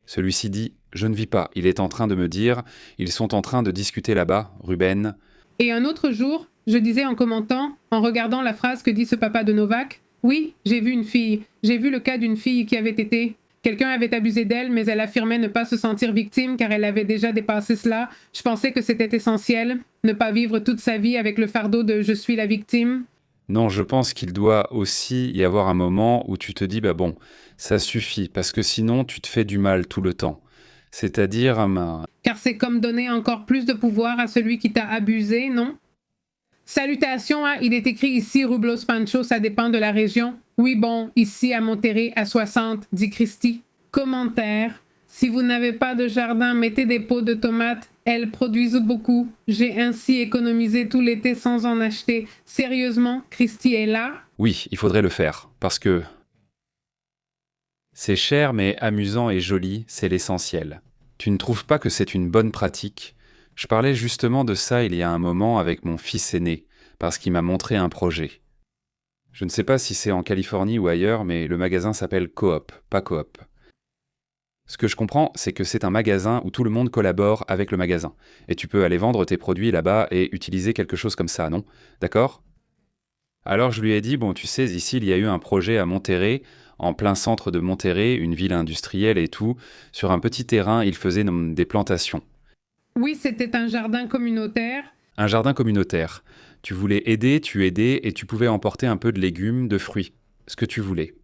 Celui-ci dit « Je ne vis pas, il est en train de me dire, ils sont en train de discuter là-bas, Ruben. » Et un autre jour, je disais en commentant, en regardant la phrase que dit ce papa de Novak, « Oui, j'ai vu une fille, j'ai vu le cas d'une fille qui avait été... Quelqu'un avait abusé d'elle, mais elle affirmait ne pas se sentir victime car elle avait déjà dépassé cela. Je pensais que c'était essentiel, ne pas vivre toute sa vie avec le fardeau de « je suis la victime ». Non, je pense qu'il doit aussi y avoir un moment où tu te dis « bon, ça suffit, parce que sinon tu te fais du mal tout le temps. » C'est-à-dire... Car c'est comme donner encore plus de pouvoir à celui qui t'a abusé, non? Salutations, il est écrit ici Rublos Pancho, ça dépend de la région. Oui, bon, ici à Monterrey, à 60, dit Christy. Commentaire. Si vous n'avez pas de jardin, mettez des pots de tomates. Elles produisent beaucoup. J'ai ainsi économisé tout l'été sans en acheter. Sérieusement, Christy est là? Oui, il faudrait le faire, parce que... C'est cher, mais amusant et joli, c'est l'essentiel. Tu ne trouves pas que c'est une bonne pratique? Je parlais justement de ça il y a un moment avec mon fils aîné, parce qu'il m'a montré un projet. Je ne sais pas si c'est en Californie ou ailleurs, mais le magasin s'appelle Coop, pas Coop. Ce que je comprends, c'est que c'est un magasin où tout le monde collabore avec le magasin. Et tu peux aller vendre tes produits là-bas et utiliser quelque chose comme ça, non? D'accord? Alors je lui ai dit, bon, tu sais, ici, il y a eu un projet à Monterrey, en plein centre de Monterrey, une ville industrielle et tout. Sur un petit terrain, ils faisaient des plantations. Oui, c'était un jardin communautaire. Un jardin communautaire. Tu voulais aider, tu aidais et tu pouvais emporter un peu de légumes, de fruits. Ce que tu voulais.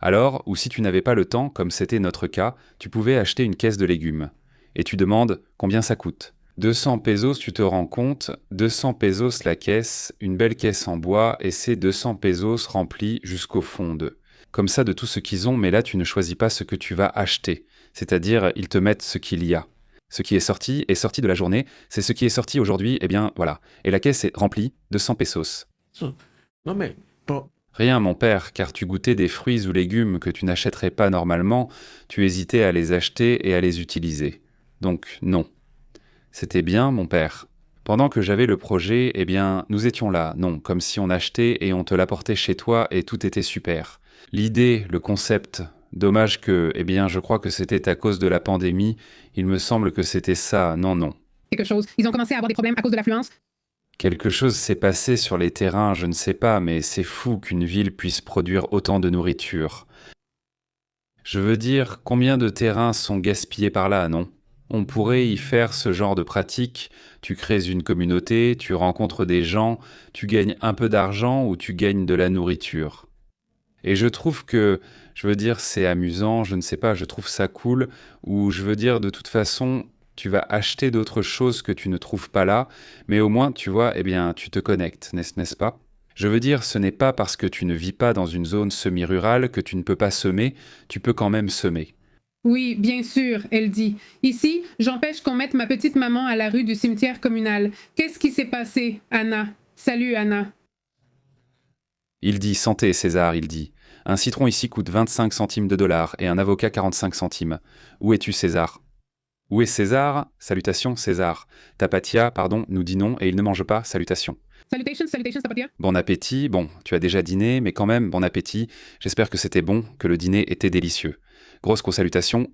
Alors, ou si tu n'avais pas le temps, comme c'était notre cas, tu pouvais acheter une caisse de légumes. Et tu demandes combien ça coûte. 200 pesos, tu te rends compte, 200 pesos la caisse, une belle caisse en bois, et c'est 200 pesos remplis jusqu'au fond d'eux. Comme ça de tout ce qu'ils ont, mais là tu ne choisis pas ce que tu vas acheter. C'est-à-dire, ils te mettent ce qu'il y a. Ce qui est sorti de la journée, c'est ce qui est sorti aujourd'hui, et bien voilà. Et la caisse est remplie, 200 pesos. Non mais, pas... Rien, mon père, car tu goûtais des fruits ou légumes que tu n'achèterais pas normalement, tu hésitais à les acheter et à les utiliser. Donc, non. C'était bien, mon père. Pendant que j'avais le projet, eh bien, nous étions là, non, comme si on achetait et on te l'apportait chez toi et tout était super. L'idée, le concept, dommage que, eh bien, je crois que c'était à cause de la pandémie, il me semble que c'était ça, non. Quelque chose. Ils ont commencé à avoir des problèmes à cause de l'affluence. Quelque chose s'est passé sur les terrains, je ne sais pas, mais c'est fou qu'une ville puisse produire autant de nourriture. Je veux dire, combien de terrains sont gaspillés par là, non? On pourrait y faire ce genre de pratique, tu crées une communauté, tu rencontres des gens, tu gagnes un peu d'argent ou tu gagnes de la nourriture. Et je trouve que, je veux dire, c'est amusant, je ne sais pas, je trouve ça cool, ou je veux dire, de toute façon, tu vas acheter d'autres choses que tu ne trouves pas là, mais au moins, tu vois, eh bien, tu te connectes, n'est-ce pas? Je veux dire, ce n'est pas parce que tu ne vis pas dans une zone semi-rurale que tu ne peux pas semer, tu peux quand même semer. Oui, bien sûr, elle dit. Ici, j'empêche qu'on mette ma petite maman à la rue du cimetière communal. Qu'est-ce qui s'est passé, Anna? Salut, Anna. Il dit, santé, César, il dit. Un citron ici coûte 25 centimes de dollars et un avocat 45 centimes. Où es-tu, César? Où est César? Salutations, César. Tapatia, pardon, nous dînons et il ne mange pas, salutations. Salutations, Tapatia. Bon appétit, bon, tu as déjà dîné, mais quand même, bon appétit. J'espère que c'était bon, que le dîner était délicieux. Grosse salutations.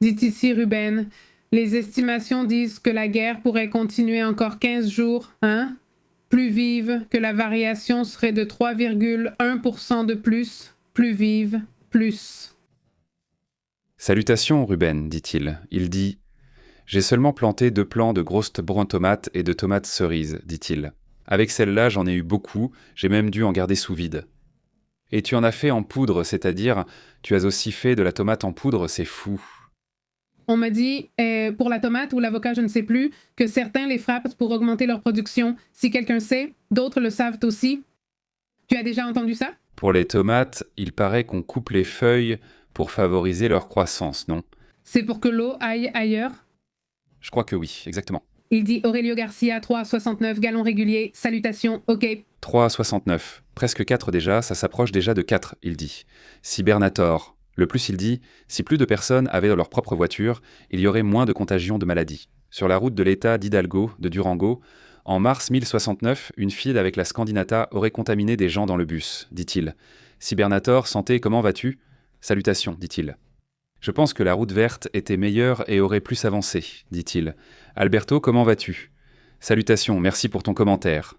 Dit ici Ruben. Les estimations disent que la guerre pourrait continuer encore 15 jours, hein? Plus vive, que la variation serait de 3,1% de plus. Plus vive, plus. Salutations, Ruben, dit-il. Il dit « J'ai seulement planté 2 plants de grosses brun tomates et de tomates cerises, dit-il. Avec celle-là, j'en ai eu beaucoup, j'ai même dû en garder sous vide. Et tu en as fait en poudre, c'est-à-dire, tu as aussi fait de la tomate en poudre, c'est fou. On me dit, pour la tomate ou l'avocat, je ne sais plus, que certains les frappent pour augmenter leur production. Si quelqu'un sait, d'autres le savent aussi. Tu as déjà entendu ça? Pour les tomates, il paraît qu'on coupe les feuilles pour favoriser leur croissance, non? C'est pour que l'eau aille ailleurs? Je crois que oui, exactement. Il dit Aurelio Garcia, 3,69, gallon régulier, salutations, ok. 3,69. Presque 4 déjà, ça s'approche déjà de 4, il dit. Cybernator. Le plus, il dit, si plus de personnes avaient leur propre voiture, il y aurait moins de contagion de maladies. Sur la route de l'État d'Hidalgo, de Durango, en mars 1069, une fille avec la Scandinata aurait contaminé des gens dans le bus, dit-il. Cybernator, santé, comment vas-tu? Salutations, dit-il. Je pense que la route verte était meilleure et aurait plus avancé, dit-il. Alberto, comment vas-tu? Salutations, merci pour ton commentaire.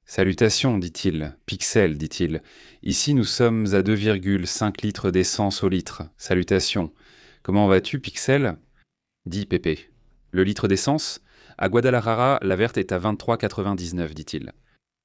Salutations, dit-il. Pixel, dit-il. Ici, nous sommes à 2,5 litres d'essence au litre. Salutations. Comment vas-tu, Pixel? Dit Pépé. Le litre d'essence? À Guadalajara, la verte est à 23,99, dit-il.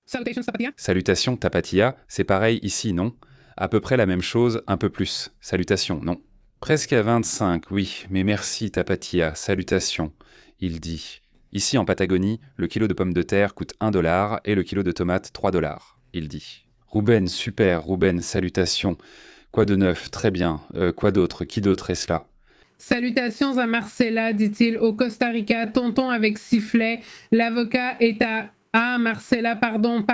Salutations, Tapatia. Salutations, Tapatia. C'est pareil ici, non? À peu près la même chose, un peu plus. Salutations, non. Presque à 25, oui, mais merci, Tapatia. Salutations. Il dit. Ici, en Patagonie, le kilo de pommes de terre coûte 1 dollar et le kilo de tomates 3 dollars, il dit. Ruben, super, Ruben, salutations. Quoi de neuf? Très bien. Quoi d'autre? Qui d'autre est cela? Salutations à Marcella, dit-il, au Costa Rica, tonton avec sifflet. L'avocat est à... Ah, Marcella, pardon,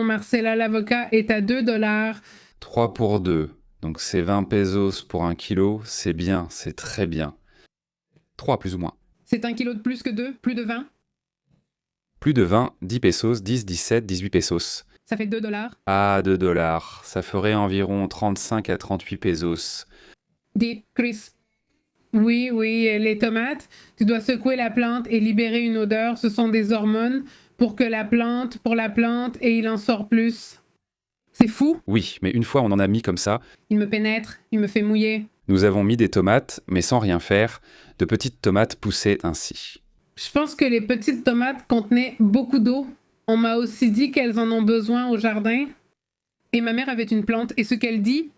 Marcella, l'avocat est à 2 dollars. 3 pour 2. Donc c'est 20 pesos pour 1 kilo. C'est bien, c'est très bien. 3 plus ou moins. C'est 1 kilo de plus que 2, plus de 20. Plus de 20, 10 pesos, 10, 17, 18 pesos. Ça fait 2 $. Ah, 2 dollars. Ça ferait environ 35 à 38 pesos. Dit Chris. Oui, oui, les tomates, tu dois secouer la plante et libérer une odeur. Ce sont des hormones pour la plante, et il en sort plus. C'est fou. Oui, mais une fois on en a mis comme ça, Il me pénètre, il me fait mouiller. nous avons mis des tomates, mais sans rien faire, de petites tomates poussaient ainsi. Je pense que les petites tomates contenaient beaucoup d'eau. On m'a aussi dit qu'elles en ont besoin au jardin. Et ma mère avait une plante. Et ce qu'elle dit...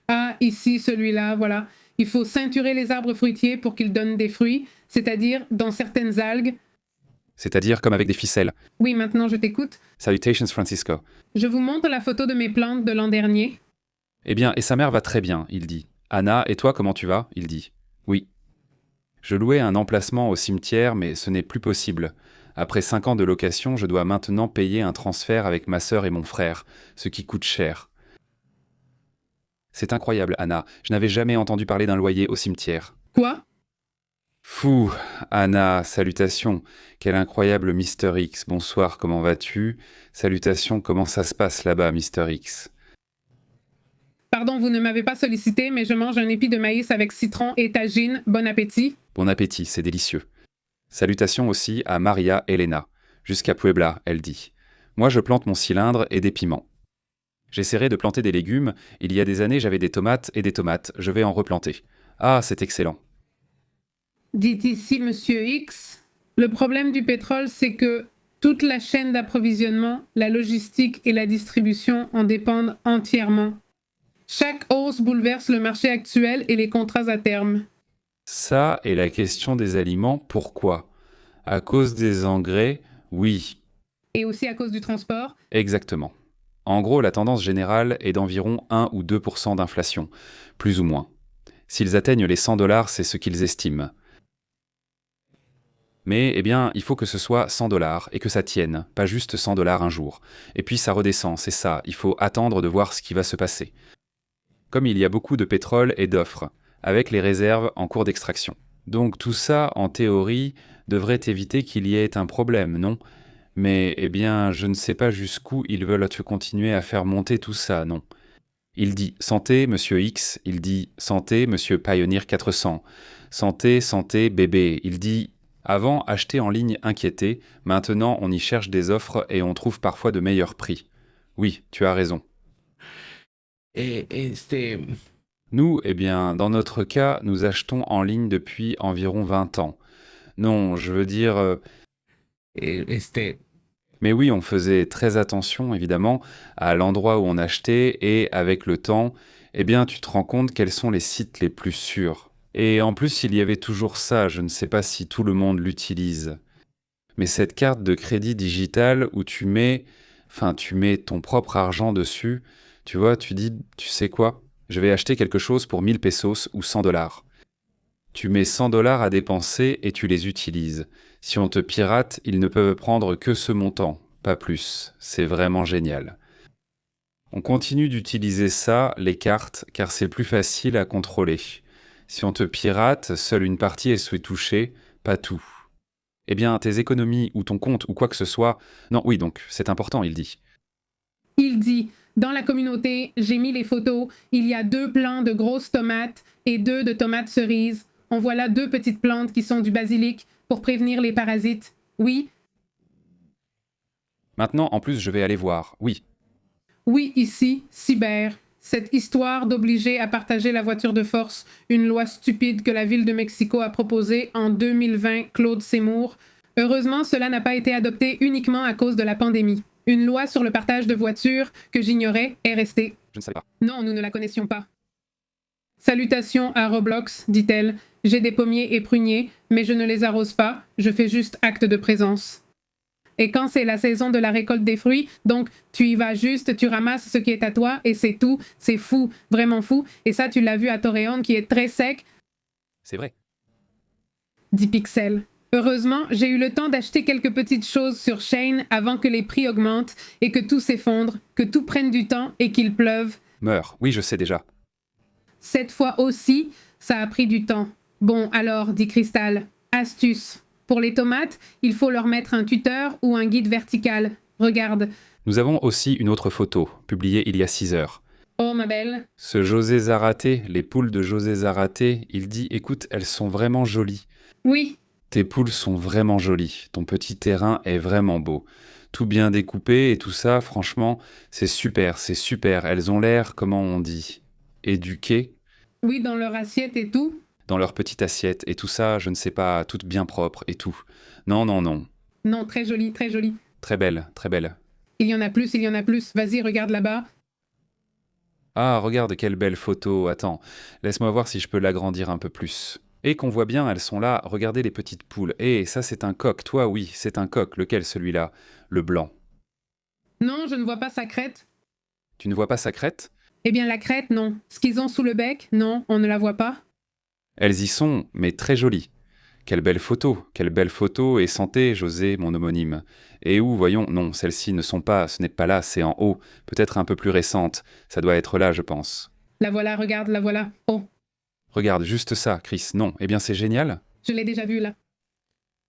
Ah, ici, celui-là, voilà. Il faut ceinturer les arbres fruitiers pour qu'ils donnent des fruits, c'est-à-dire dans certaines algues. C'est-à-dire comme avec des ficelles. Oui, maintenant je t'écoute. Salutations Francisco. Je vous montre la photo de mes plantes de l'an dernier. Eh bien, et sa mère va très bien, il dit. Anna, et toi, comment tu vas? Il dit. Oui. Je louais un emplacement au cimetière, mais ce n'est plus possible. Après 5 ans de location, je dois maintenant payer un transfert avec ma sœur et mon frère, ce qui coûte cher. C'est incroyable, Anna. Je n'avais jamais entendu parler d'un loyer au cimetière. Quoi? Fou, Anna, salutations. Quel incroyable Mister X. Bonsoir, comment vas-tu? Salutations, comment ça se passe là-bas, Mister X? Pardon, vous ne m'avez pas sollicité, mais je mange un épi de maïs avec citron et tagine. Bon appétit. Bon appétit, c'est délicieux. Salutations aussi à Maria Elena. Jusqu'à Puebla, elle dit. Moi, je plante mon cylindre et des piments. J'essaierai de planter des légumes. Il y a des années, j'avais des tomates et des tomates. Je vais en replanter. Ah, c'est excellent. Dit ici Monsieur X. Le problème du pétrole, c'est que toute la chaîne d'approvisionnement, la logistique et la distribution en dépendent entièrement. Chaque hausse bouleverse le marché actuel et les contrats à terme. Ça est la question des aliments. Pourquoi? À cause des engrais? Oui, Et aussi à cause du transport. exactement. En gros, la tendance générale est d'environ 1 ou 2% d'inflation, plus ou moins. S'ils atteignent les 100 dollars, c'est ce qu'ils estiment. Mais, eh bien, il faut que ce soit 100 dollars et que ça tienne, pas juste 100 dollars un jour. Et puis ça redescend, c'est ça, il faut attendre de voir ce qui va se passer. Comme il y a beaucoup de pétrole et d'offres, avec les réserves en cours d'extraction. Donc tout ça, en théorie, devrait éviter qu'il y ait un problème, non? Mais, eh bien, je ne sais pas jusqu'où ils veulent continuer à faire monter tout ça, non. Il dit « Santé, monsieur X », il dit « Santé, monsieur Pioneer 400 »,« Santé, santé, bébé », il dit « Avant, acheter en ligne inquiétait, maintenant on y cherche des offres et on trouve parfois de meilleurs prix. » Oui, tu as raison. Nous, eh bien, dans notre cas, nous achetons en ligne depuis environ 20 ans. Non, je veux dire... Mais oui, on faisait très attention, évidemment, à l'endroit où on achetait et avec le temps, eh bien, tu te rends compte quels sont les sites les plus sûrs. Et en plus, il y avait toujours ça, je ne sais pas si tout le monde l'utilise. Mais cette carte de crédit digitale où tu mets ton propre argent dessus, tu vois, tu dis, tu sais quoi? Je vais acheter quelque chose pour 1000 pesos ou 100 dollars. Tu mets 100 dollars à dépenser et tu les utilises. Si on te pirate, ils ne peuvent prendre que ce montant, pas plus. C'est vraiment génial. On continue d'utiliser ça, les cartes, car c'est plus facile à contrôler. Si on te pirate, seule une partie est touchée, pas tout. Eh bien, tes économies ou ton compte ou quoi que ce soit... Non, oui, donc, c'est important, il dit. Il dit « Dans la communauté, j'ai mis les photos. Il y a 2 plants de grosses tomates et 2 de tomates cerises. On voit là 2 petites plantes qui sont du basilic pour prévenir les parasites. Oui. Maintenant, en plus, je vais aller voir. Oui. Oui, ici, cyber. Cette histoire d'obliger à partager la voiture de force, une loi stupide que la ville de Mexico a proposée en 2020, Claude Seymour. Heureusement, cela n'a pas été adopté uniquement à cause de la pandémie. Une loi sur le partage de voitures que j'ignorais est restée. Je ne savais pas. Non, nous ne la connaissions pas. Salutations à Roblox, dit-elle. J'ai des pommiers et pruniers, mais je ne les arrose pas, je fais juste acte de présence. Et quand c'est la saison de la récolte des fruits, donc tu y vas juste, tu ramasses ce qui est à toi et c'est tout. C'est fou, vraiment fou. Et ça, tu l'as vu à Torreón qui est très sec. C'est vrai. Dit Pixel. Heureusement, j'ai eu le temps d'acheter quelques petites choses sur Shein avant que les prix augmentent et que tout s'effondre, que tout prenne du temps et qu'il pleuve. Meurs. Oui, je sais déjà. Cette fois aussi, ça a pris du temps. Bon, alors, dit Crystal, astuce. Pour les tomates, il faut leur mettre un tuteur ou un guide vertical. Regarde. Nous avons aussi une autre photo, publiée il y a 6 heures. Oh, ma belle. Ce José Zaraté, les poules de José Zaraté, il dit « Écoute, elles sont vraiment jolies. Oui. Tes poules sont vraiment jolies. Ton petit terrain est vraiment beau. Tout bien découpé et tout ça, franchement, c'est super, c'est super. Elles ont l'air, comment on dit, éduquées Oui, dans leur assiette et tout. dans leur petite assiette et tout ça, je ne sais pas, toutes bien propres et tout. Non, non, non. Non, très joli, très joli. Très belle, très belle. Il y en a plus, il y en a plus. Vas-y, regarde là-bas. Ah, regarde quelle belle photo. Attends, laisse-moi voir si je peux l'agrandir un peu plus. Et qu'on voit bien, elles sont là. Regardez les petites poules. Et ça, c'est un coq. Toi, oui, c'est un coq. Lequel, celui-là? Le blanc. Non, je ne vois pas sa crête. Tu ne vois pas sa crête? Eh bien, la crête, non. Ce qu'ils ont sous le bec, non, on ne la voit pas. Elles y sont, mais très jolies. Quelle belle photo, et santé, José, mon homonyme. Et où, voyons, non, celles-ci ne sont pas, ce n'est pas là, c'est en haut, peut-être un peu plus récente, ça doit être là, je pense. La voilà, regarde, la voilà. Oh, Regarde, juste ça, Chris, non, eh bien c'est génial. je l'ai déjà vue là.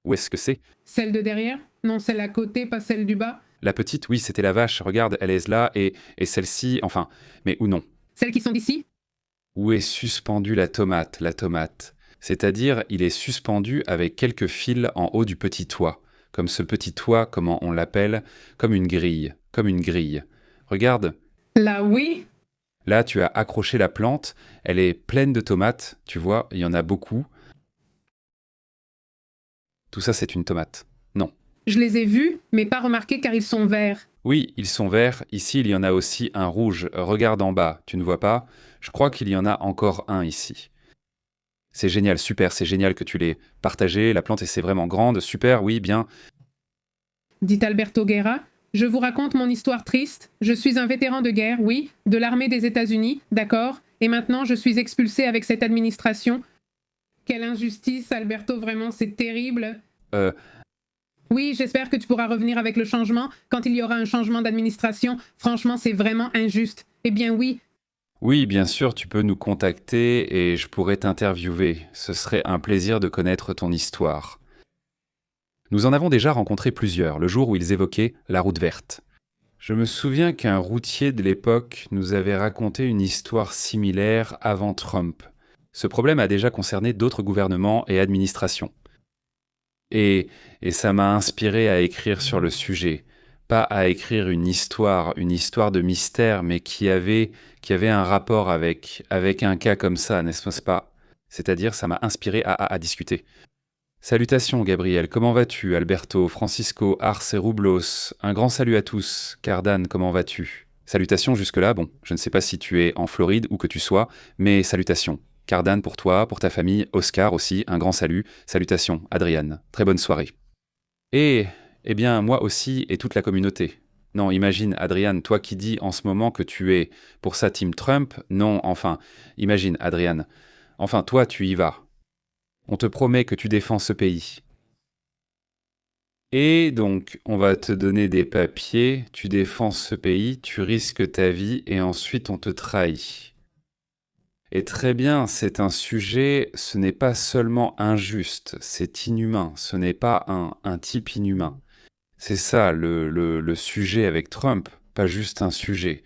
Où est-ce que c'est? Celle de derrière? Non, celle à côté, pas celle du bas. La petite, oui, c'était la vache, regarde, elle est là, et celle-ci, enfin, mais où non? Celles qui sont d'ici? Où est suspendue la tomate, C'est-à-dire, il est suspendu avec quelques fils en haut du petit toit. Comme ce petit toit, comment on l'appelle? Comme une grille, comme une grille. Regarde, Là, oui. là tu as accroché la plante, elle est pleine de tomates, tu vois, il y en a beaucoup. Tout ça, c'est une tomate. Non. Je les ai vus, mais pas remarqués car ils sont verts. Oui, ils sont verts, ici il y en a aussi un rouge. Regarde en bas, tu ne vois pas? Je crois qu'il y en a encore un ici. C'est génial, super, c'est génial que tu l'aies partagé, la plante c'est vraiment grande, super, oui, bien. Dit Alberto Guerra. Je vous raconte mon histoire triste. Je suis un vétéran de guerre, oui, de l'armée des États-Unis, d'accord, et maintenant je suis expulsé avec cette administration. Quelle injustice, Alberto, vraiment, c'est terrible. Oui, j'espère que tu pourras revenir avec le changement quand il y aura un changement d'administration. Franchement, c'est vraiment injuste. Eh bien oui, Oui, bien sûr, tu peux nous contacter et je pourrais t'interviewer. Ce serait un plaisir de connaître ton histoire. Nous en avons déjà rencontré plusieurs, le jour où ils évoquaient la route verte. Je me souviens qu'un routier de l'époque nous avait raconté une histoire similaire avant Trump. Ce problème a déjà concerné d'autres gouvernements et administrations. Et ça m'a inspiré à écrire sur le sujet. Pas à écrire une histoire de mystère, mais qui avait un rapport avec un cas comme ça, n'est-ce pas? C'est-à-dire, ça m'a inspiré à discuter. Salutations, Gabriel, comment vas-tu? Alberto, Francisco, Ars et Roublos, un grand salut à tous. Cardan, comment vas-tu? Salutations jusque-là, bon, je ne sais pas si tu es en Floride ou que tu sois, mais salutations. Cardan pour toi, pour ta famille, Oscar aussi, un grand salut. Salutations, Adriane, très bonne soirée. Et, eh bien, moi aussi et toute la communauté. Non, imagine, Adriane, toi qui dis en ce moment que tu es pour ça Team Trump, non, enfin, imagine, Adriane. Enfin, toi, tu y vas. On te promet que tu défends ce pays. Et donc, on va te donner des papiers, tu défends ce pays, tu risques ta vie et ensuite on te trahit. Et très bien, c'est un sujet, ce n'est pas seulement injuste, c'est inhumain, ce n'est pas un type inhumain. C'est ça le sujet avec Trump, pas juste un sujet.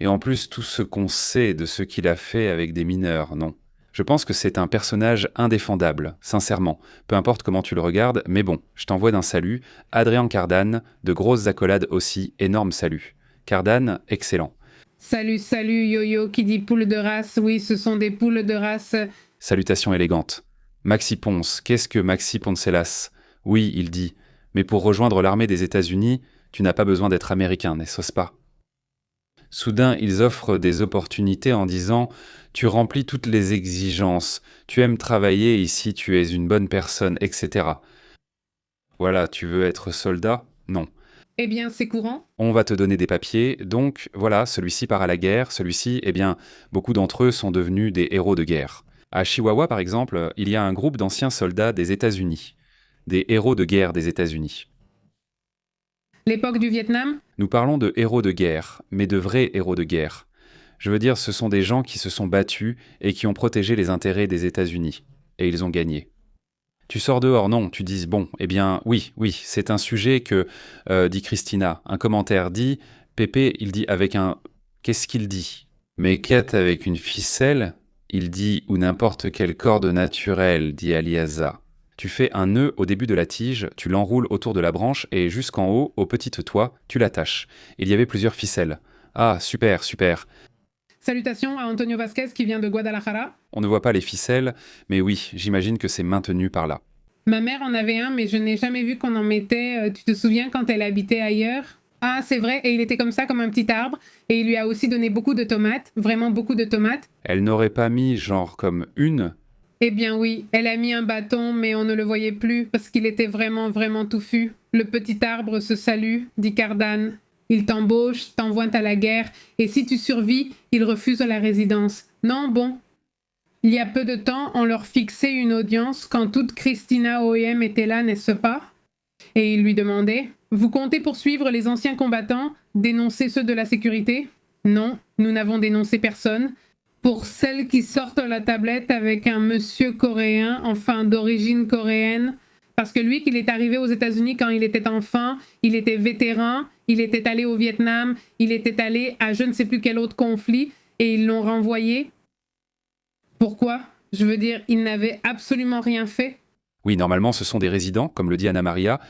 Et en plus, tout ce qu'on sait de ce qu'il a fait avec des mineurs, non. Je pense que c'est un personnage indéfendable, sincèrement. Peu importe comment tu le regardes, mais bon, je t'envoie d'un salut. Adrien Cardan, de grosses accolades aussi, énorme salut. Cardan, excellent. salut, salut, yo-yo, qui dit poule de race. Oui, ce sont des poules de race. Salutations élégantes. Maxi Ponce, qu'est-ce que Maxi Poncelas? Oui, il dit, mais pour rejoindre l'armée des États-Unis, tu n'as pas besoin d'être américain, n'est-ce pas? Soudain, ils offrent des opportunités en disant « Tu remplis toutes les exigences, tu aimes travailler ici, tu es une bonne personne, etc. » Voilà, tu veux être soldat? Non. Eh bien, c'est courant. On va te donner des papiers, donc voilà, celui-ci part à la guerre, celui-ci, eh bien, beaucoup d'entre eux sont devenus des héros de guerre. À Chihuahua, par exemple, il y a un groupe d'anciens soldats des États-Unis, des héros de guerre des États-Unis. L'époque du Vietnam? Nous parlons de héros de guerre, mais de vrais héros de guerre. Je veux dire, ce sont des gens qui se sont battus et qui ont protégé les intérêts des États-Unis. Et ils ont gagné. Tu sors dehors, non, tu dis bon, eh bien oui, c'est un sujet que, dit Christina. Un commentaire dit, Pépé, il dit avec un... Qu'est-ce qu'il dit? Mais quête avec une ficelle, il dit, ou n'importe quelle corde naturelle, dit Aliaza. Tu fais un nœud au début de la tige, tu l'enroules autour de la branche et jusqu'en haut, au petit toit, tu l'attaches. Il y avait plusieurs ficelles. Ah, super. Salutations à Antonio Vasquez qui vient de Guadalajara. On ne voit pas les ficelles, mais oui, j'imagine que c'est maintenu par là. Ma mère en avait un, mais je n'ai jamais vu qu'on en mettait. Tu te souviens quand elle habitait ailleurs? Ah, c'est vrai, et il était comme ça, comme un petit arbre, et il lui a aussi donné beaucoup de tomates, vraiment beaucoup de tomates. Elle n'aurait pas mis genre comme une? Eh bien oui, elle a mis un bâton, mais on ne le voyait plus, parce qu'il était vraiment, vraiment touffu. Le petit arbre se salue, dit Cardan. Il t'embauche, t'envoie à la guerre, et si tu survis, il refuse la résidence. Non, bon. Il y a peu de temps, on leur fixait une audience quand toute Christina OEM était là, n'est-ce pas? Et il lui demandait, « Vous comptez poursuivre les anciens combattants, dénoncer ceux de la sécurité? » Non, nous n'avons dénoncé personne. Pour celles qui sortent la tablette avec un monsieur coréen, enfin d'origine coréenne, parce que lui, qu'il est arrivé aux États-Unis quand il était enfant, il était vétéran, il était allé au Vietnam, il était allé à je ne sais plus quel autre conflit, et ils l'ont renvoyé. Pourquoi? Je veux dire, il n'avait absolument rien fait. Oui, normalement, ce sont des résidents, comme le dit Anna Maria.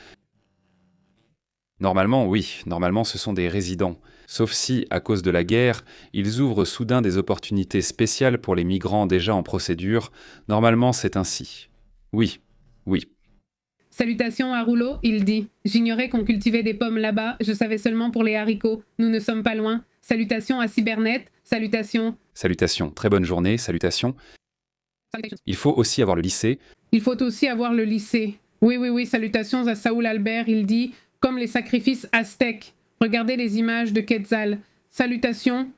Normalement, ce sont des résidents. Sauf si, à cause de la guerre, ils ouvrent soudain des opportunités spéciales pour les migrants déjà en procédure. Normalement, c'est ainsi. Oui. Salutations à Rouleau, il dit. J'ignorais qu'on cultivait des pommes là-bas, je savais seulement pour les haricots. Nous ne sommes pas loin. Salutations à Cybernet, salutations. Salutations, très bonne journée, salutations. Il faut aussi avoir le lycée. Il faut aussi avoir le lycée. Oui, salutations à Saoul Albert, il dit, comme les sacrifices aztèques. Regardez les images de Quetzal. Salutations.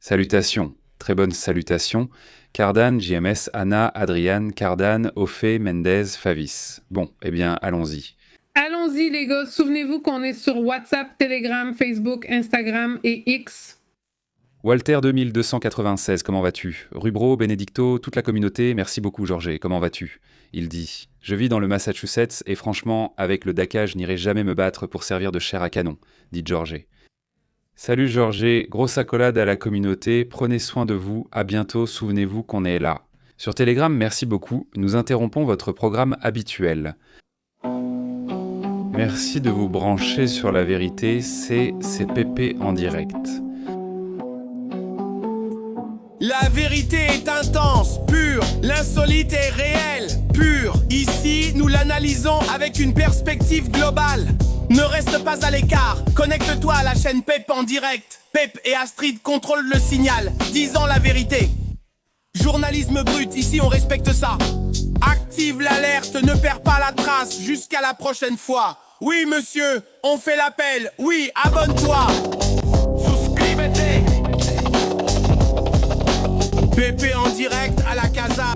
Salutations, très bonne salutation. Cardan, JMS, Anna, Adrian, Cardan, Ophé, Mendez, Favis. Bon, eh bien, allons-y. Allons-y les gars, souvenez-vous qu'on est sur WhatsApp, Telegram, Facebook, Instagram et X. Walter 2296, comment vas-tu? Rubro, Benedicto, toute la communauté, merci beaucoup Georges, comment vas-tu? Il dit, je vis dans le Massachusetts et franchement, avec le Dakar, je n'irai jamais me battre pour servir de chair à canon, dit Georges. Salut Georges, grosse accolade à la communauté, prenez soin de vous, à bientôt, souvenez-vous qu'on est là. Sur Telegram, merci beaucoup, nous interrompons votre programme habituel. Merci de vous brancher sur la vérité, c'est Pépé en direct. La vérité est intense, pure, l'insolite est réelle, pure. Ici, nous l'analysons avec une perspective globale. Ne reste pas à l'écart, connecte-toi à la chaîne Pep en direct. Pep et Astrid contrôlent le signal, disant la vérité. Journalisme brut, ici on respecte ça. Active l'alerte, ne perds pas la trace, jusqu'à la prochaine fois. Oui monsieur, on fait l'appel, oui, abonne-toi. Pépé en direct à la casa.